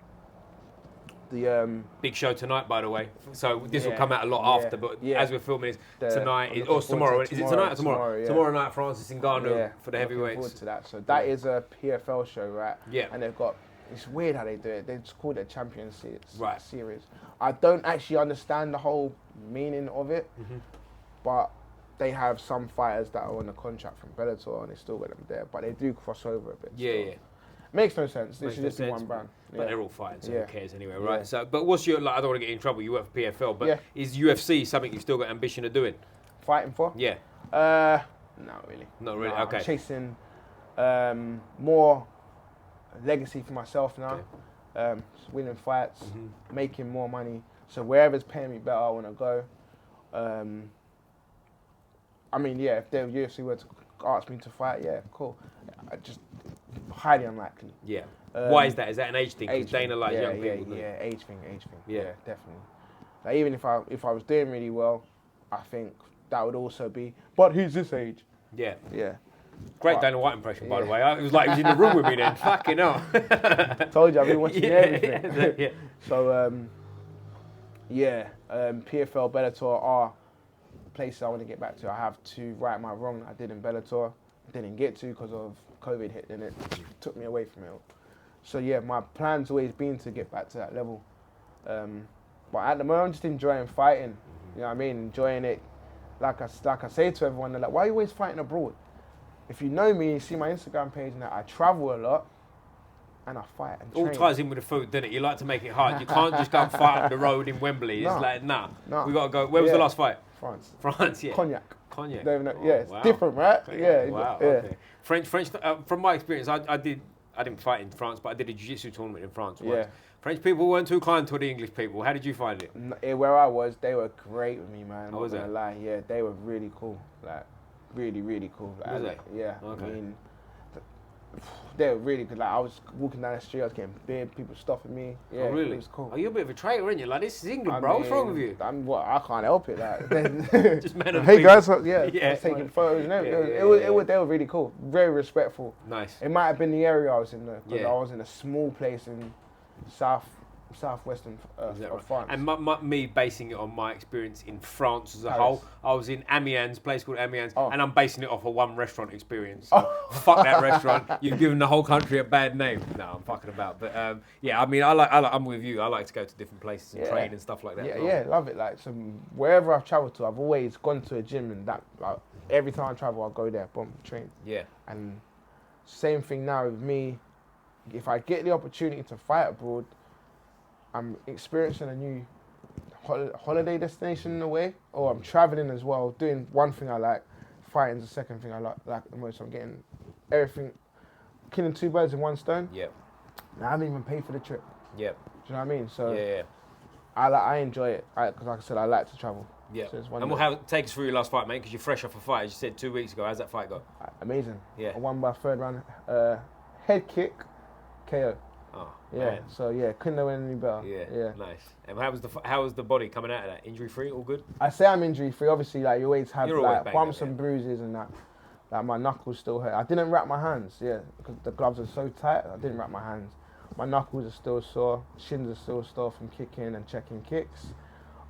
B: the
A: big show tonight, by the way. So this will come out a lot after, but as we're filming this tonight or tomorrow. Is it tonight or tomorrow? Tomorrow night, Francis Ngannou for the heavyweights.
B: Forward to that. So that is a PFL show, right?
A: Yeah.
B: And they've got. It's weird how they do it. They just call it a Champion Series. I don't actually understand the whole meaning of it, but they have some fighters that are on a contract from Bellator and they still got them there, but they do cross over a bit.
A: Yeah.
B: Makes no sense. This is just one brand.
A: But they're all fighting, so who cares anyway, right? So, but what's your, like, I don't want to get in trouble, you work for PFL, but is UFC something you've still got ambition of doing?
B: Fighting for?
A: Yeah.
B: Not really.
A: Not really,
B: no,
A: okay.
B: I'm chasing more legacy for myself now. Winning fights, making more money. So wherever's paying me better, I want to go. I mean, yeah, if the UFC were to ask me to fight, yeah, cool. I just highly unlikely.
A: Yeah. Why is that? Is that an age thing? Because Dana likes young people.
B: Yeah, age thing. Yeah, definitely. Like, even if I was doing really well, I think that would also be. But he's this age.
A: Yeah.
B: Yeah.
A: Great Dana White impression, by the way. It was like he was in the room with me then. Fucking hell.
B: Told you, I've been watching everything. Yeah. So, PFL, Bellator are places I want to get back to. I have to right my wrong I did in Bellator. Didn't get to because of COVID hit, and it took me away from it. So yeah, my plan's always been to get back to that level. But at the moment, I'm just enjoying fighting. You know what I mean? Enjoying it. Like I say to everyone, they're like, why are you always fighting abroad? If you know me, you see my Instagram page and that I travel a lot and I fight and train.
A: All ties in with the food, doesn't it? You like to make it hard. You can't just go and fight up the road in Wembley. It's like, nah. We got to go. Where was the last fight? France, yeah.
B: Cognac.
A: Cognac.
B: It's different, right? Yeah.
A: Wow.
B: Yeah.
A: Okay. French. From my experience, I didn't fight in France, but I did a jiu-jitsu tournament in France once.
B: Yeah.
A: French people weren't too kind to the English people. How did you find it?
B: Where I was, they were great with me, man. I'm not
A: gonna
B: lie. Yeah, they were really cool. Like, really, really cool. Like,
A: was they?
B: Yeah.
A: Okay.
B: I mean, they were really good. Like, I was walking down the street, I was getting big, people stopping me. Yeah,
A: oh, really?
B: It was cool.
A: Oh, you're a bit of a traitor, aren't you? Like, this is England, bro. What's wrong with you?
B: I can't help it. Like,
A: just men of
B: hey guys,
A: I
B: was taking photos and everything. They were really cool, very respectful.
A: Nice.
B: It might have been the area I was in though, because I was in a small place in southwestern of France.
A: And me basing it on my experience in France as a whole, I was in Amiens, a place called Amiens, and I'm basing it off of one restaurant experience. So fuck that restaurant. You've given the whole country a bad name. No, I'm fucking about. But I mean, I'm with you. I like to go to different places and train and stuff like that.
B: Yeah, love it. Like, so wherever I've travelled to, I've always gone to a gym, and that every time I travel, I'll go there, boom, train. Yeah. And same thing now with me. If I get the opportunity to fight abroad, I'm experiencing a new holiday destination in a way, or I'm traveling as well, doing one thing I like, fighting's the second thing I like the most. I'm getting everything, killing two birds in one stone. Yep. And I haven't even paid for the trip. Yep. Do you know what I mean? So I enjoy it, because like I said, I like to travel. Yeah. So
A: and take us through your last fight, mate, because you're fresh off a fight, as you said 2 weeks ago. How's that fight go?
B: Amazing.
A: Yeah.
B: I won by third round, head kick, KO.
A: Oh,
B: yeah, man. So couldn't have went any better. Yeah,
A: nice. And how was the body coming out of that? Injury free, all good?
B: I say I'm injury free. Obviously, like, you always have bumps and bruises and that. Like, my knuckles still hurt. I didn't wrap my hands, because the gloves are so tight. I didn't wrap my hands. My knuckles are still sore. Shins are still sore from kicking and checking kicks.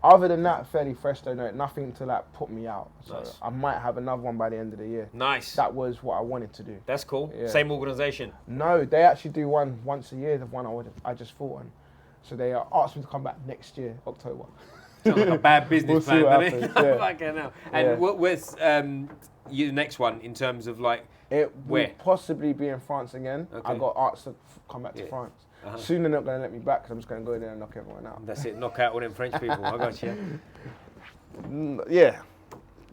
B: Other than that, fairly fresh though. Nothing to like put me out. So nice. I might have another one by the end of the year. Nice. That was what I wanted to do. That's cool. Yeah. Same organisation? No, they actually do one once a year. The one I just fought on. So they asked me to come back next year, October. Sounds like a bad business plan, doesn't it? Yeah. Fucking hell. And where's your next one in terms of like it will possibly be in France again. Okay. I got asked to come back to France. Soon they're not going to let me back because I'm just going to go there and knock everyone out. That's it, knock out all them French people. I got you. Yeah,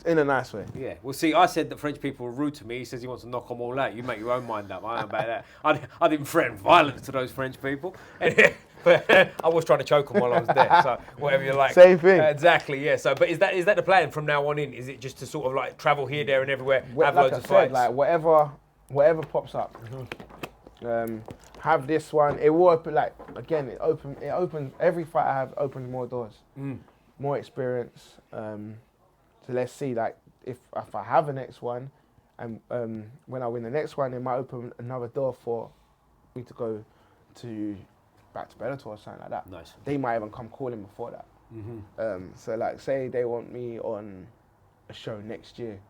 B: in a nice way. Yeah. Well, see, I said that French people were rude to me. He says he wants to knock them all out. You make your own mind up. I don't know about that. I didn't threaten violence to those French people. But I was trying to choke them while I was there. So whatever you like. Same thing. Exactly. Yeah. So, but is that the plan from now on in? Is it just to sort of like travel here, there, and everywhere, have loads of fights? Like whatever pops up. Have this one. It will open, like, again, it opens, every fight I have opens more doors. More experience. So let's see, like, if I have a next one, and when I win the next one, it might open another door for me to go back to Bellator or something like that. Nice. They might even come calling before that. So like, say they want me on a show next year,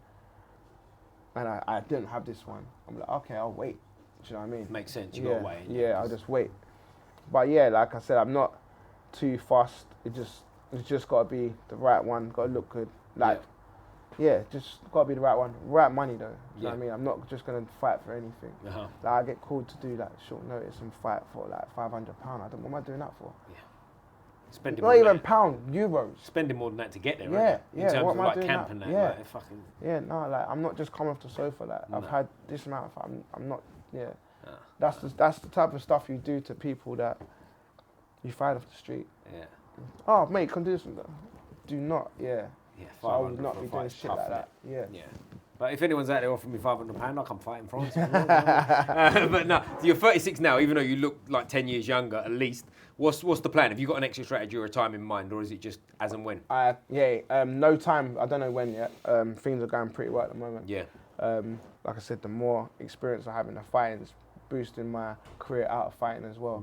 B: and I didn't have this one, I'm like, okay, I'll wait. Do you know what I mean? Makes sense. You gotta wait. Yeah, I'll just wait. But yeah, like I said, I'm not too fast. It's just gotta be the right one. Gotta look good. Like, just gotta be the right one. Right money though. Do you know what I mean? I'm not just gonna fight for anything. Like, I get called to do like short notice and fight for like £500. What am I doing that for? Yeah. Spending not even pound, euros. Spending more than that to get there, right? Yeah. In terms of like camp and that. Yeah. Like, fucking. Yeah, no, like, I'm not just coming off the sofa. Like, I've had this amount of. I'm not. Yeah. That's the type of stuff you do to people that you find off the street.
A: Yeah.
B: Oh, mate, come do this. Do not, yeah.
A: Yeah,
B: so I would not be doing shit like that. Yeah.
A: Yeah. But if anyone's out there offering me £500, I'll come fight in France. But no, you're 36 now, even though you look like 10 years younger at least. What's the plan? Have you got an exit strategy or a time in mind, or is it just as and when?
B: No time. I don't know when yet. Things are going pretty well at the moment.
A: Yeah.
B: Like I said, the more experience I have in the fighting is boosting my career out of fighting as well.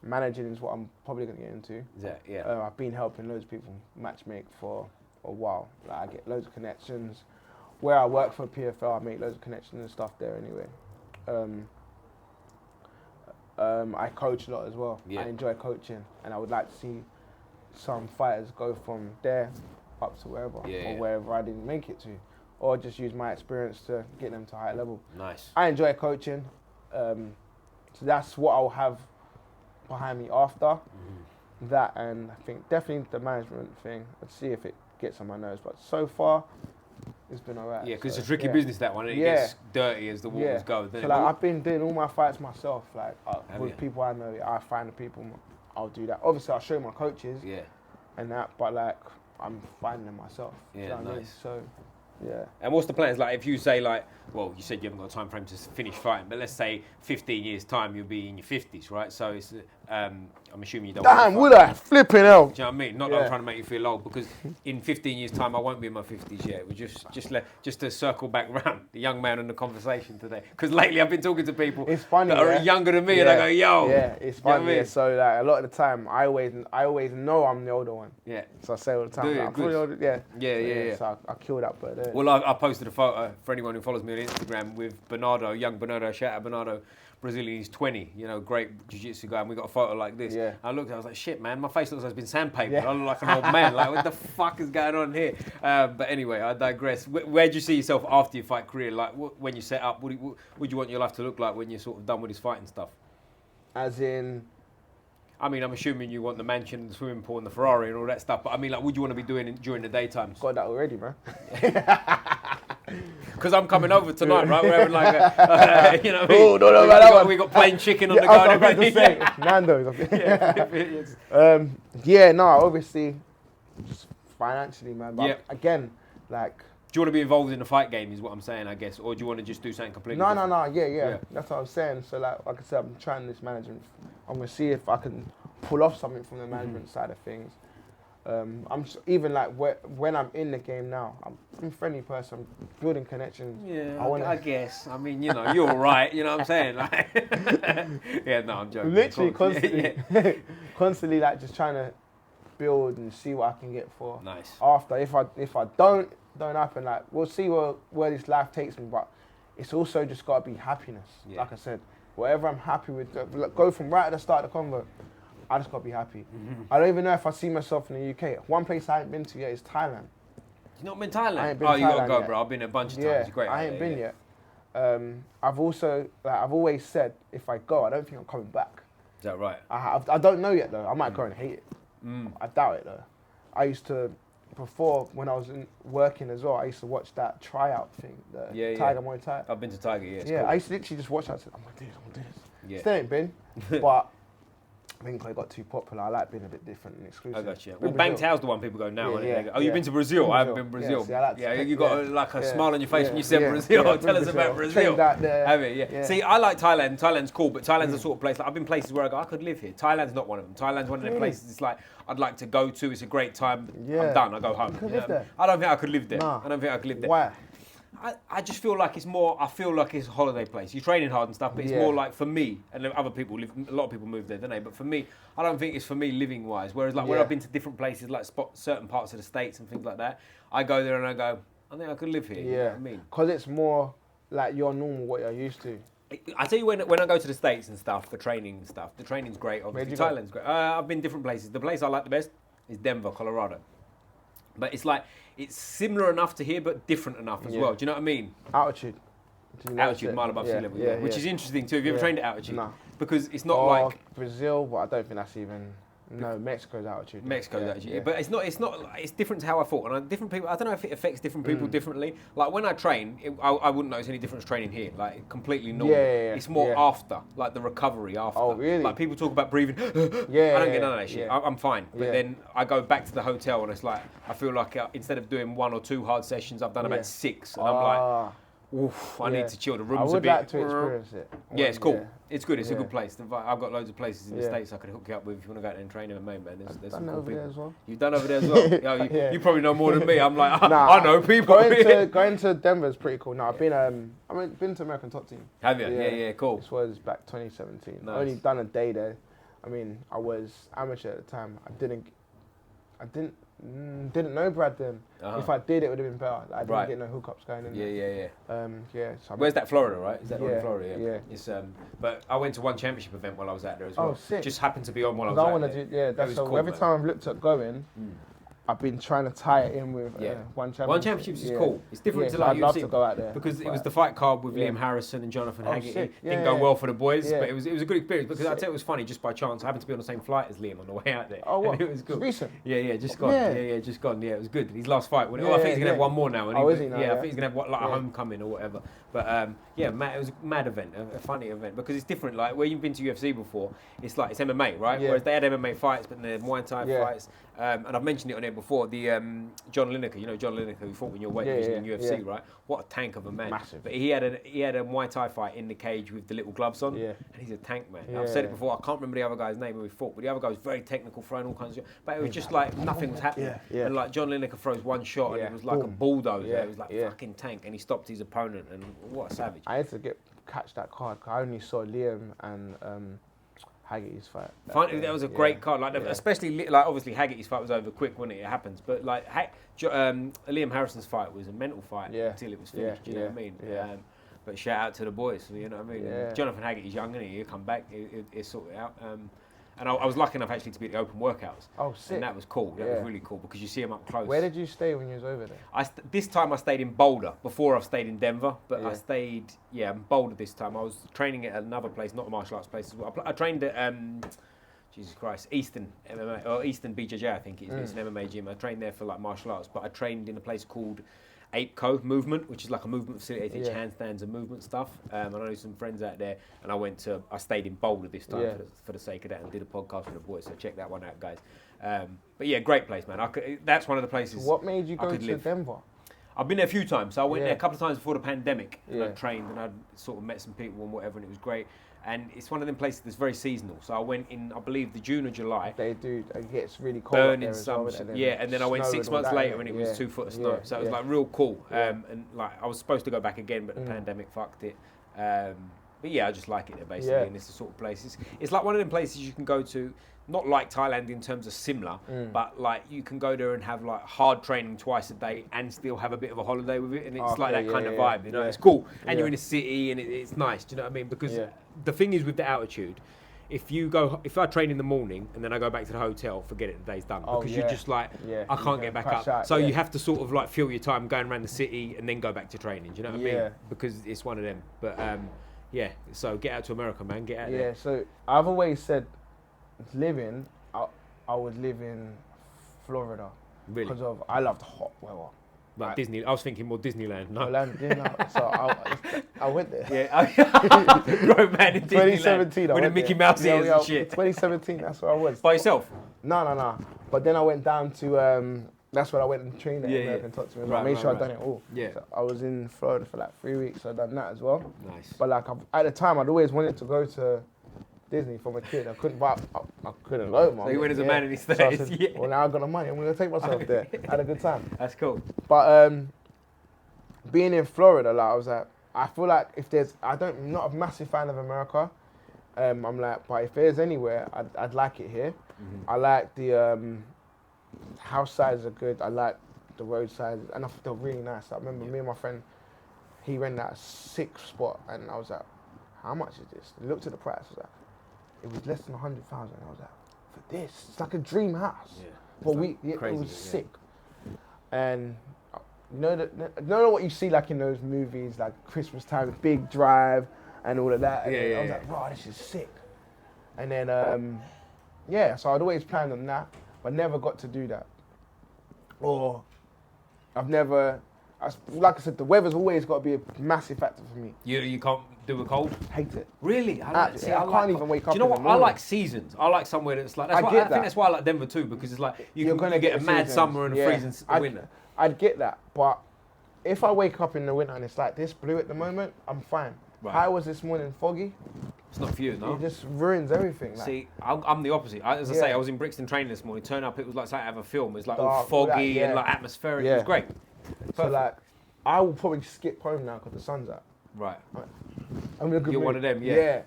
B: Managing is what I'm probably going to get into.
A: Yeah.
B: I've been helping loads of people matchmake for a while. Like, I get loads of connections. Where I work for PFL, I make loads of connections and stuff there anyway. I coach a lot as well. I enjoy coaching, and I would like to see some fighters go from there up to wherever, or wherever I didn't make it to, or just use my experience to get them to a higher level.
A: Nice.
B: I enjoy coaching, so that's what I'll have behind me after that, and I think definitely the management thing. Let's see if it gets on my nerves, but so far it's been alright.
A: Yeah, because it's a tricky business, that one. It gets dirty as the waters go.
B: So like, I've been doing all my fights myself, like with people I know. I find the people, I'll do that. Obviously, I'll show my coaches, and that, but like I'm finding them myself.
A: Yeah,
B: you know what I mean? So. Yeah.
A: And what's the plans? Like, if you say, like, well, you said you haven't got a time frame to finish fighting, but let's say 15 years' time, you'll be in your 50s, right? So it's, I'm assuming you don't.
B: Damn, would I? Flipping hell.
A: Do you know what I mean? Not that I'm trying to make you feel old, because in 15 years' time, I won't be in my 50s yet. We're just to circle back round the young man in the conversation today, because lately I've been talking to people that are younger than me, and I go, yo.
B: Yeah, it's funny. You know so like a lot of the time, I always know I'm the older one.
A: Yeah.
B: So I say all the time, like, I'm probably older. Yeah. So I kill that, but.
A: Well, I posted a photo for anyone who follows me on Instagram with Bernardo, young Bernardo. Shout out Bernardo, Brazilian. He's 20. You know, great jiu-jitsu guy. And we got a photo like this. Yeah. I looked. I was like, shit, man. My face looks like it's been sandpapered. I look like an old man. Like, what the fuck is going on here? But anyway, I digress. Where do you see yourself after your fight career? Like, when you set up, what do you want your life to look like when you're sort of done with this fighting stuff?
B: As in.
A: I mean, I'm assuming you want the mansion, the swimming pool, and the Ferrari and all that stuff. But I mean, like, what do you want to be doing during the daytime?
B: Got that already, man.
A: Because I'm coming over tonight, right? We're having like a, you know what I mean?
B: Oh, don't know about that one.
A: We got plain chicken on the go.
B: I was about to say, Nando's. Obviously, just financially, man. But again, like...
A: Do you want to be involved in the fight game, is what I'm saying, I guess? Or do you want to just do something completely different?
B: No. Yeah. That's what I'm saying. So, like I said, I'm trying this management. I'm going to see if I can pull off something from the management side of things. I'm even like when I'm in the game now, I'm a friendly person. I'm building connections.
A: Yeah, I guess. I mean, you know, you're all right. You know what I'm saying? Like, I'm joking.
B: Literally constantly like just trying to build and see what I can get for.
A: Nice.
B: After, if I don't happen, like we'll see where this life takes me. But it's also just got to be happiness. Yeah. Like I said, whatever I'm happy with, go from right at the start of the convo. I just got to be happy. I don't even know if I see myself in the UK. One place I ain't been to yet is Thailand.
A: You've not been Thailand?
B: I ain't been Thailand
A: you got to go,
B: yet.
A: bro. I've been a bunch of times. It's great.
B: I ain't been yet. I've always said, if I go, I don't think I'm coming back.
A: Is that right?
B: I don't know yet, though. I might go and hate it. I doubt it, though. I used to, before, when I was working as well, I used to watch that tryout thing, the Tiger Muay Thai.
A: I've been to Tiger,
B: yeah. Cool. I used to literally just watch that and say, I'm going to do this. Yeah. Still ain't been, but I think I got too popular. I like being a bit different and exclusive.
A: I got you. Well, Bang Tao's the one people go now. You've been to Brazil? I haven't been to Brazil. You got like a smile on your face when you said Brazil. Tell us about Brazil. Have it, See, I like Thailand. Thailand's cool, but Thailand's the sort of place, like I've been places where I go, I could live here. Thailand's not one of them. Thailand's one of them places it's like, I'd like to go to. It's a great time. I'm done. I go home.
B: You could live there.
A: I don't think I could live there.
B: Nah.
A: I don't think I could live there.
B: Why?
A: I just feel like it's more. I feel like it's a holiday place. You're training hard and stuff, but it's more like for me. And other people live. A lot of people move there, don't they? But for me, I don't think it's for me living wise. Whereas like when I've been to different places, like certain parts of the States and things like that, I go there and I go, I think I could live here.
B: Yeah.
A: You know what I mean?
B: Because it's more like your normal, what you're used to.
A: I tell you, when I go to the States and stuff for training and stuff, the training's great. Obviously, Thailand's great. I've been different places. The place I like the best is Denver, Colorado. But it's like, it's similar enough to here, but different enough as well. Do you know what I mean?
B: Altitude.
A: Altitude, mile above sea level, which is interesting too. Have you ever trained at altitude?
B: No.
A: Because it's not like...
B: Brazil, but I don't think that's even... No, Mexico's altitude.
A: Mexico's altitude, but it's not. It's different to how I thought. And different people. I don't know if it affects different people differently. Like when I train, I wouldn't notice any difference training here. Like completely normal. It's more after, like the recovery after.
B: Oh, really?
A: Like people talk about breathing. I don't get none of that shit. I'm fine. But then I go back to the hotel and it's like I feel like instead of doing 1 or 2 hard sessions, I've done about 6, and I'm like. Oof, I need to chill. The room's a bit.
B: I would like to experience it.
A: Yeah, it's cool. It's good. It's a good place. I've got loads of places in the States I could hook you up with if you want to go out there and train MMA, man. There's some cool people. There as well. You've done over there as well? You probably know more than me. I'm like, I know people.
B: Going to Denver is pretty cool. No, I've been to American Top Team.
A: Have you? Yeah, cool.
B: This was back 2017.
A: Nice.
B: I only done a day there. I mean, I was amateur at the time. I didn't know Brad then. If I did, it would have been better. I didn't get no hookups going in there. So
A: where's that, Florida, right? Is that in Florida?
B: Yeah.
A: It's but I went to one championship event while I was out there as well.
B: Oh, sick.
A: Just happened to be on while I was out there.
B: That's so cool, every time I've looked at going, I've been trying to tie it in with one championship.
A: One championships is cool. It's different to like
B: I'd love to go out there
A: because it was the fight card with Liam Harrison and Jonathan Haggerty. Didn't go well for the boys, but it was a good experience because I tell you it was funny just by chance. I happened to be on the same flight as Liam on the way out there.
B: Oh, what?
A: And it was good.
B: Recent?
A: Yeah, just gone. Yeah, just gone. Yeah, it was good. His last fight. I think he's gonna have one more now.
B: Is he now?
A: Yeah, I think he's gonna have like a homecoming or whatever. But it was a mad event, a funny event because it's different. Like where you've been to UFC before, it's like it's MMA, right? Whereas they had MMA fights, but they're Muay Thai fights. And I've mentioned it on it before. The John Lineker, you know John Lineker, who fought in your weight division in UFC, right? What a tank of a man!
B: Massive.
A: But he had a Muay Thai fight in the cage with the little gloves on, and he's a tank, man. I've said it before. I can't remember the other guy's name when we fought, but the other guy was very technical, throwing all kinds of shit. But it was just like nothing was happening. And like John Lineker throws one shot, and it was like a bulldozer. It was like fucking tank, and he stopped his opponent, and what a savage.
B: I had to catch that card. I only saw Liam and Haggerty's fight.
A: That was a great card, like especially like obviously Haggerty's fight was over quick, wasn't it? It happens, but like Liam Harrison's fight was a mental fight until it was finished. Do you know what I mean? But shout out to the boys, you know what I mean? Jonathan Haggerty's young, and he'll come back, he'll sort it out. And I was lucky enough actually to be at the open workworkouts.
B: Oh, sick.
A: And that was cool. That was really cool because you see them up close.
B: Where did you stay when you was over there?
A: This time I stayed in Boulder. Before I've stayed in Denver, but I stayed, in Boulder this time. I was training at another place, not a martial arts place as well. I trained at, Jesus Christ, Eastern MMA, or Eastern BJJ, I think it is. It's an MMA gym. I trained there for like martial arts, but I trained in a place called APECO Movement, which is like a movement facility. They teach handstands and movement stuff. I know some friends out there, and I stayed in Boulder this time for the sake of that, and did a podcast with the boys. So check that one out, guys. But yeah, great place, man. That's one of the places.
B: So what made you go to Denver?
A: I've been there a few times. So I went there a couple of times before the pandemic, and I trained, and I sort of met some people and whatever, and it was great. And it's one of them places that's very seasonal. So I went in, I believe, the June or July.
B: They do. It gets really cold.
A: Burning sun. And then I went 6 months later, and it was 2 foot of snow. So it was like real cool. And like I was supposed to go back again, but the pandemic fucked it. But yeah, I just like it there basically, and it's the sort of place. It's like one of them places you can go to. Not like Thailand in terms of similar, but like you can go there and have like hard training twice a day and still have a bit of a holiday with it, and it's like that kind of vibe, you know. It's cool, and you're in a city, and it's nice. Do you know what I mean? Because the thing is with the altitude, if I train in the morning and then I go back to the hotel, forget it, the day's done, because you're just like I can't get back up. So you have to sort of like fill your time going around the city and then go back to training. Do you know what I mean? Because it's one of them. But so get out to America, man. Get out there.
B: Yeah. So I've always said. Living, I would live in Florida.
A: Really?
B: Because I love the hot weather.
A: Like Disney. I was thinking more Disneyland. No.
B: So I went there.
A: Yeah. Grown man in Disneyland.
B: 2017.
A: With the Mickey Mouse ears and shit.
B: 2017. That's where I was.
A: By yourself?
B: No. But then I went down to. That's when I went and trained at American Top Team. I made sure I'd done it all. Yeah. So I was in Florida for like 3 weeks. So I'd done that as well.
A: Nice.
B: But like at the time, I'd always wanted to go to Disney from a kid. I couldn't go, man.
A: So you went as a man in his 30s.
B: So I said, well, now I've got the money. I'm going to take myself there. I had a good time.
A: That's cool.
B: But being in Florida, like I was like, I feel like I'm not a massive fan of America. I'm like, but if there's anywhere, I'd like it here. Mm-hmm. I like the house sizes are good. I like the road sizes, and I think they're really nice. I remember me and my friend, he rented that 6 spot, and I was like, how much is this? I looked at the price. I was like, it was less than 100,000. I was like, for this, it's like a dream house. Yeah. But it was sick. And you know what you see like in those movies, like Christmas time, big drive and all of that. And I was like, wow, this is sick. And then Yeah, so I'd always planned on that, but never got to do that. Or I've never, like I said, the weather's always got to be a massive factor for me.
A: You can't do a cold?
B: Hate it.
A: Really? I
B: can't even wake up.
A: Do you know what? I like seasons. I like somewhere that's like. I think that's why I like Denver too, because it's like you're going to get a mad summer and a freezing winter.
B: I'd get that, but if I wake up in the winter and it's like this blue at the moment, I'm fine. Right. How was this morning foggy?
A: It's not for you, no?
B: It just ruins everything. Like.
A: See, I'm the opposite. As I say, I was in Brixton training this morning. Turned up, it was like something out of a film. It was like all foggy and like atmospheric. It was great.
B: So like, I will probably skip home now because the sun's out.
A: Right.
B: You're
A: one of them,
B: Yeah.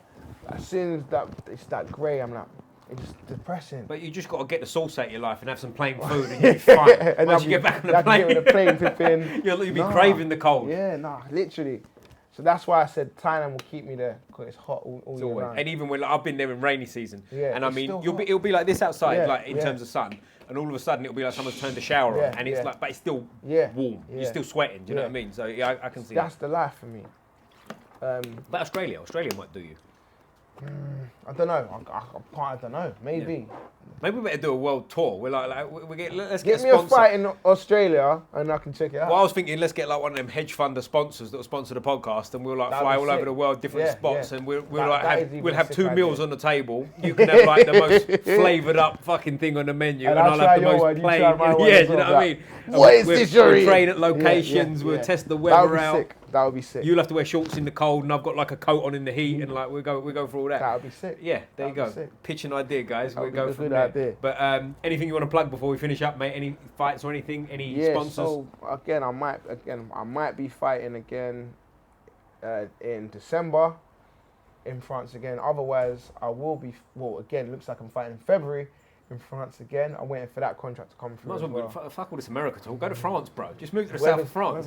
B: As soon as it's that grey, I'm like, it's just depressing.
A: But you just got to get the sauce out of your life and have some plain food and you'll be fine. And once you get back on the plane,
B: get with the plane tipping.
A: You'll be craving the cold.
B: Yeah, literally. So that's why I said Thailand will keep me there because it's hot all year round.
A: And even when I've been there in rainy season, and I mean, it'll be like this outside, like in terms of sun, and all of a sudden it'll be like someone's turned the shower on, and it's like, but it's still warm. You're still sweating. Do you know what I mean? So yeah, I can see
B: that's the life for me.
A: But Australia might do you.
B: I don't know. I don't know. Maybe.
A: Yeah. Maybe we better do a world tour. We're let's
B: get me a fight in Australia and I can check it out.
A: Well, I was thinking, let's get like one of them hedge funder sponsors that will sponsor the podcast, and we'll like fly all over the world, different spots, and we'll have 2 meals on the table. You can have like the most flavoured up fucking thing on the menu, and I'll have the most plain. Yeah, you know what I mean?
B: What is this?
A: We'll train at locations. We'll test the weather out.
B: That would be sick.
A: You'll have to wear shorts in the cold, and I've got like a coat on in the heat, and like we go for all that.
B: That would be sick.
A: Yeah, there you go. Pitch an idea, guys. We'll go from
B: there. Idea.
A: But anything you want to plug before we finish up, mate? Any fights or anything? Any sponsors?
B: So again, I might be fighting again in December in France again. Otherwise, I will be. Well, again, looks like I'm fighting in February. In France again. I'm waiting for that contract to come through.
A: Fuck all this America talk. Go to France, bro. Just move to the south of France.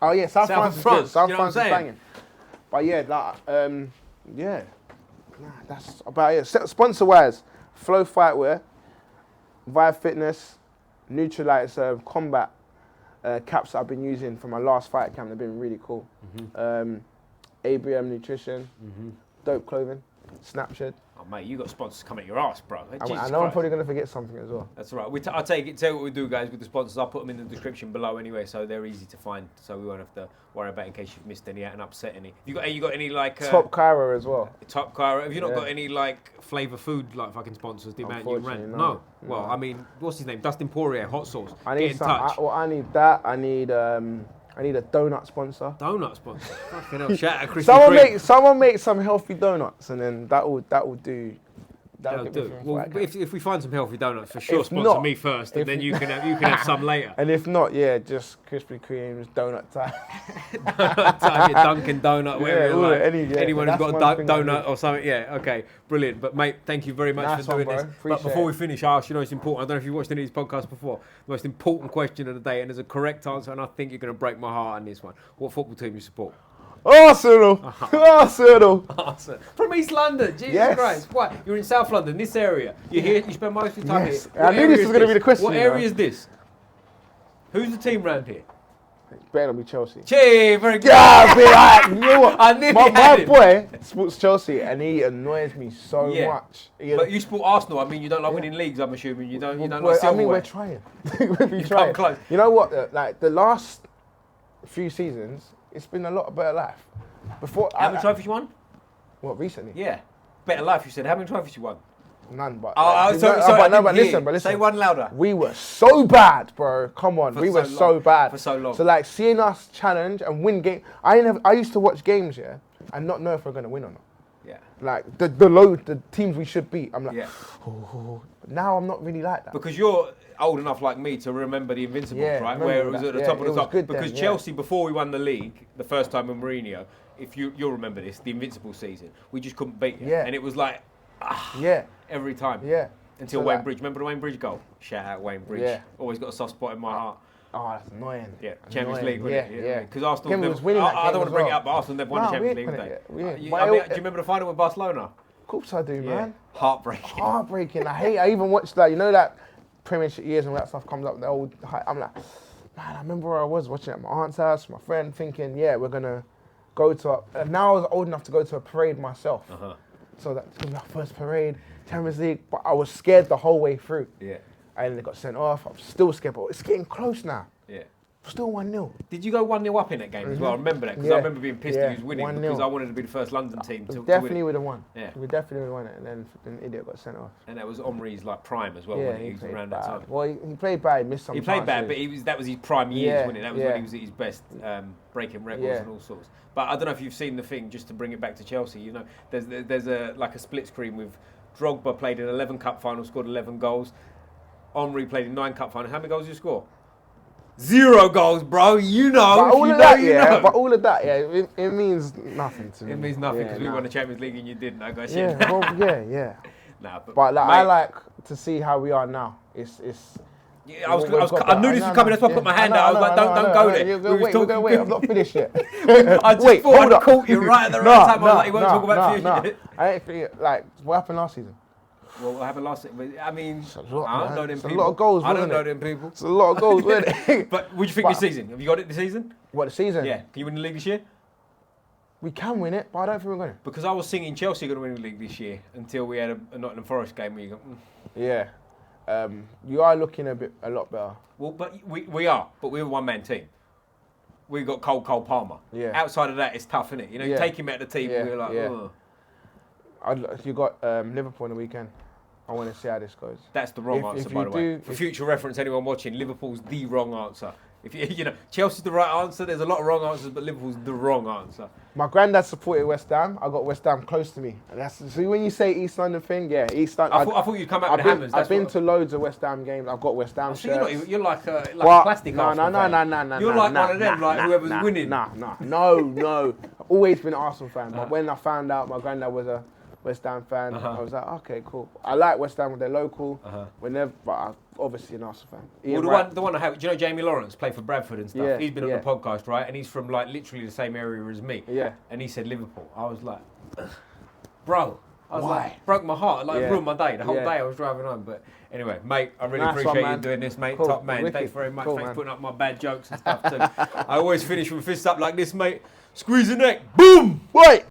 B: Oh yeah, South France is good. South France is banging. But yeah, that's about it. Sponsor wise, Flow Fightwear, ViveFitness, Neutralites, combat caps that I've been using for my last fight camp. They've been really cool. ABM Nutrition, Dope Clothing, Snapchat.
A: Oh, mate, you got sponsors coming at your ass, bro.
B: I know I'm probably going to forget something as well.
A: That's all right. I'll tell you what we do, guys, with the sponsors. I'll put them in the description below anyway, so they're easy to find, so we won't have to worry about in case you've missed any out and upset any. You got any like...
B: Top Chiro as well.
A: Top Chiro. Have you not got any like flavour food like fucking sponsors? The amount you ran? No. Well, I mean, what's his name? Dustin Poirier, hot sauce.
B: I need I need that. I need a donut sponsor.
A: Donut sponsor. Fucking hell! Shout out Krispy
B: Someone make some healthy donuts, and then that will do.
A: That'll do. Well, if we find some healthy donuts, for sure, sponsor me first, and then you can have some later.
B: And if not, just Krispy Kreme's donut time.
A: Donut time, Dunkin' Donut, whatever you like. Anyone who's got a donut or something, okay, brilliant. But mate, thank you very much for doing this. But before we finish, I ask you, it's important. I don't know if you've watched any of these podcasts before. The most important question of the day, and there's a correct answer, and I think you're going to break my heart on this one. What football team you support?
B: Arsenal! Arsenal!
A: From East London, Jesus Christ. What? You're in South London, this area. You're here, you spend most of your time here.
B: I knew this was going to be the question.
A: What area is this? Who's the team round here?
B: It better be Chelsea.
A: Chee, very good.
B: Yeah, you know what?
A: I knew
B: my boy supports Chelsea and he annoys me so much.
A: But you support Arsenal. I mean, you don't like winning leagues, I'm assuming. You don't like silverware.
B: I mean, we're trying. We're trying. Close. You know what? Like the last few seasons, it's been a lot better life.
A: How many trophies you won?
B: What, recently?
A: Yeah. Better life, you said. How many trophies you won?
B: None, but...
A: But listen. Say one louder.
B: We were so bad, bro. Come on. We were so bad.
A: For so long.
B: So, like, seeing us challenge and win games... I used to watch games, and not know if we're going to win or not.
A: Yeah.
B: Like, the teams we should beat. I'm like, now I'm not really like that.
A: Because you're old enough like me to remember the Invincibles, right? Where it was at the top of the top. Because Chelsea, before we won the league, the first time with Mourinho, if you'll remember this, the Invincible season, we just couldn't beat it. And it was like, every time. Until Wayne Bridge. Remember the Wayne Bridge goal? Shout out Wayne Bridge. Always got a soft spot in my heart.
B: Oh, that's annoying.
A: Yeah, Champions League, wasn't it? Because Arsenal
B: never, I
A: don't want to bring it up, but Arsenal never won the Champions League, did they? Do you remember the final with Barcelona?
B: Of course I do, man.
A: Heartbreaking.
B: I even watched that, you know that Premiership years and all that stuff comes up, the old, I'm like, man, I remember where I was watching it at my aunt's house, my friend, thinking, we're going to go to, now I was old enough to go to a parade myself. So that's gonna be our first parade, Champions League. But I was scared the whole way through.
A: Yeah.
B: And they got sent off. I'm still scared, but it's getting close now.
A: Yeah.
B: Still 1-0.
A: Did you go 1-0 up in that game as well? I remember that because I remember being pissed that he was winning
B: 1-0.
A: because I wanted to be the first London team to
B: definitely would have won.
A: Yeah.
B: We definitely would have won it, and then an idiot got sent off.
A: And that was Omri's like prime as well when he was around that time.
B: Well, he played bad. He missed some.
A: He played bad, but that was his prime years, wasn't it? That was when he was at his best, breaking records and all sorts. But I don't know if you've seen the thing. Just to bring it back to Chelsea, you know, there's a split screen with Drogba played in 11 cup finals, scored 11 goals. Omri played in 9 cup finals. How many goals did you score? 0 goals, bro. You know.
B: But all of that, But all of that, it means nothing to me.
A: It means nothing because we won the Champions League and you didn't. I got
B: shit. Yeah.
A: Nah,
B: but like, I like to see how we are now. It's.
A: Yeah, I knew this was coming. That's why I put my hand out. I was like, don't go there.
B: Wait. I'm not finished yet.
A: I just thought I'd caught you right at the right time. I was like, you won't talk about future.
B: I ain't think like what happened last season.
A: Well, what happened last season? I mean,
B: I don't know them people.
A: It's a lot of goals,
B: I
A: don't know them people.
B: It's a lot of goals, wasn't it?
A: But what do you think this season? Have you got it this season?
B: What, the season?
A: Yeah. Can you win the league this year?
B: We can win it, but I don't think we're going to.
A: Because I was singing Chelsea are going to win the league this year until we had a Nottingham Forest game where you go,
B: Yeah. You are looking a lot better.
A: Well, but we are, but we're a one-man team. We've got Cole Palmer.
B: Yeah.
A: Outside of that, it's tough, isn't it? You know, you take him out of the team, we're like,
B: You got Liverpool on the weekend. I want to see how this goes.
A: That's the wrong answer, by the way. For future reference, anyone watching, Liverpool's the wrong answer. If you know, Chelsea's the right answer. There's a lot of wrong answers, but Liverpool's the wrong answer.
B: My granddad supported West Ham. I got West Ham close to me. And see, when you say East London thing, East London.
A: I thought you'd come out with hammers.
B: I've been to loads of West Ham games. I've got West Ham shirts.
A: You're like a plastic.
B: No.
A: You're like one of them, like whoever's winning.
B: No. I've always been an Arsenal fan. But when I found out my granddad was a West Ham fan, I was like, okay, cool. I like West Ham when they're local. But I'm obviously an Arsenal fan.
A: Well, the one I have, do you know Jamie Lawrence, played for Bradford and stuff?
B: Yeah,
A: he's been on the podcast, right? And he's from like literally the same area as me.
B: Yeah.
A: And he said Liverpool. I was like, bro. I was
B: Why?
A: like, broke my heart. Like, ruined my day. The whole day I was driving home. But anyway, mate, I really appreciate you doing this, mate. Cool. Top man. Wicked. Thanks very much. Thanks for putting up my bad jokes and stuff too. I always finish with fists up like this, mate. Squeeze the neck. Boom!
B: Wait!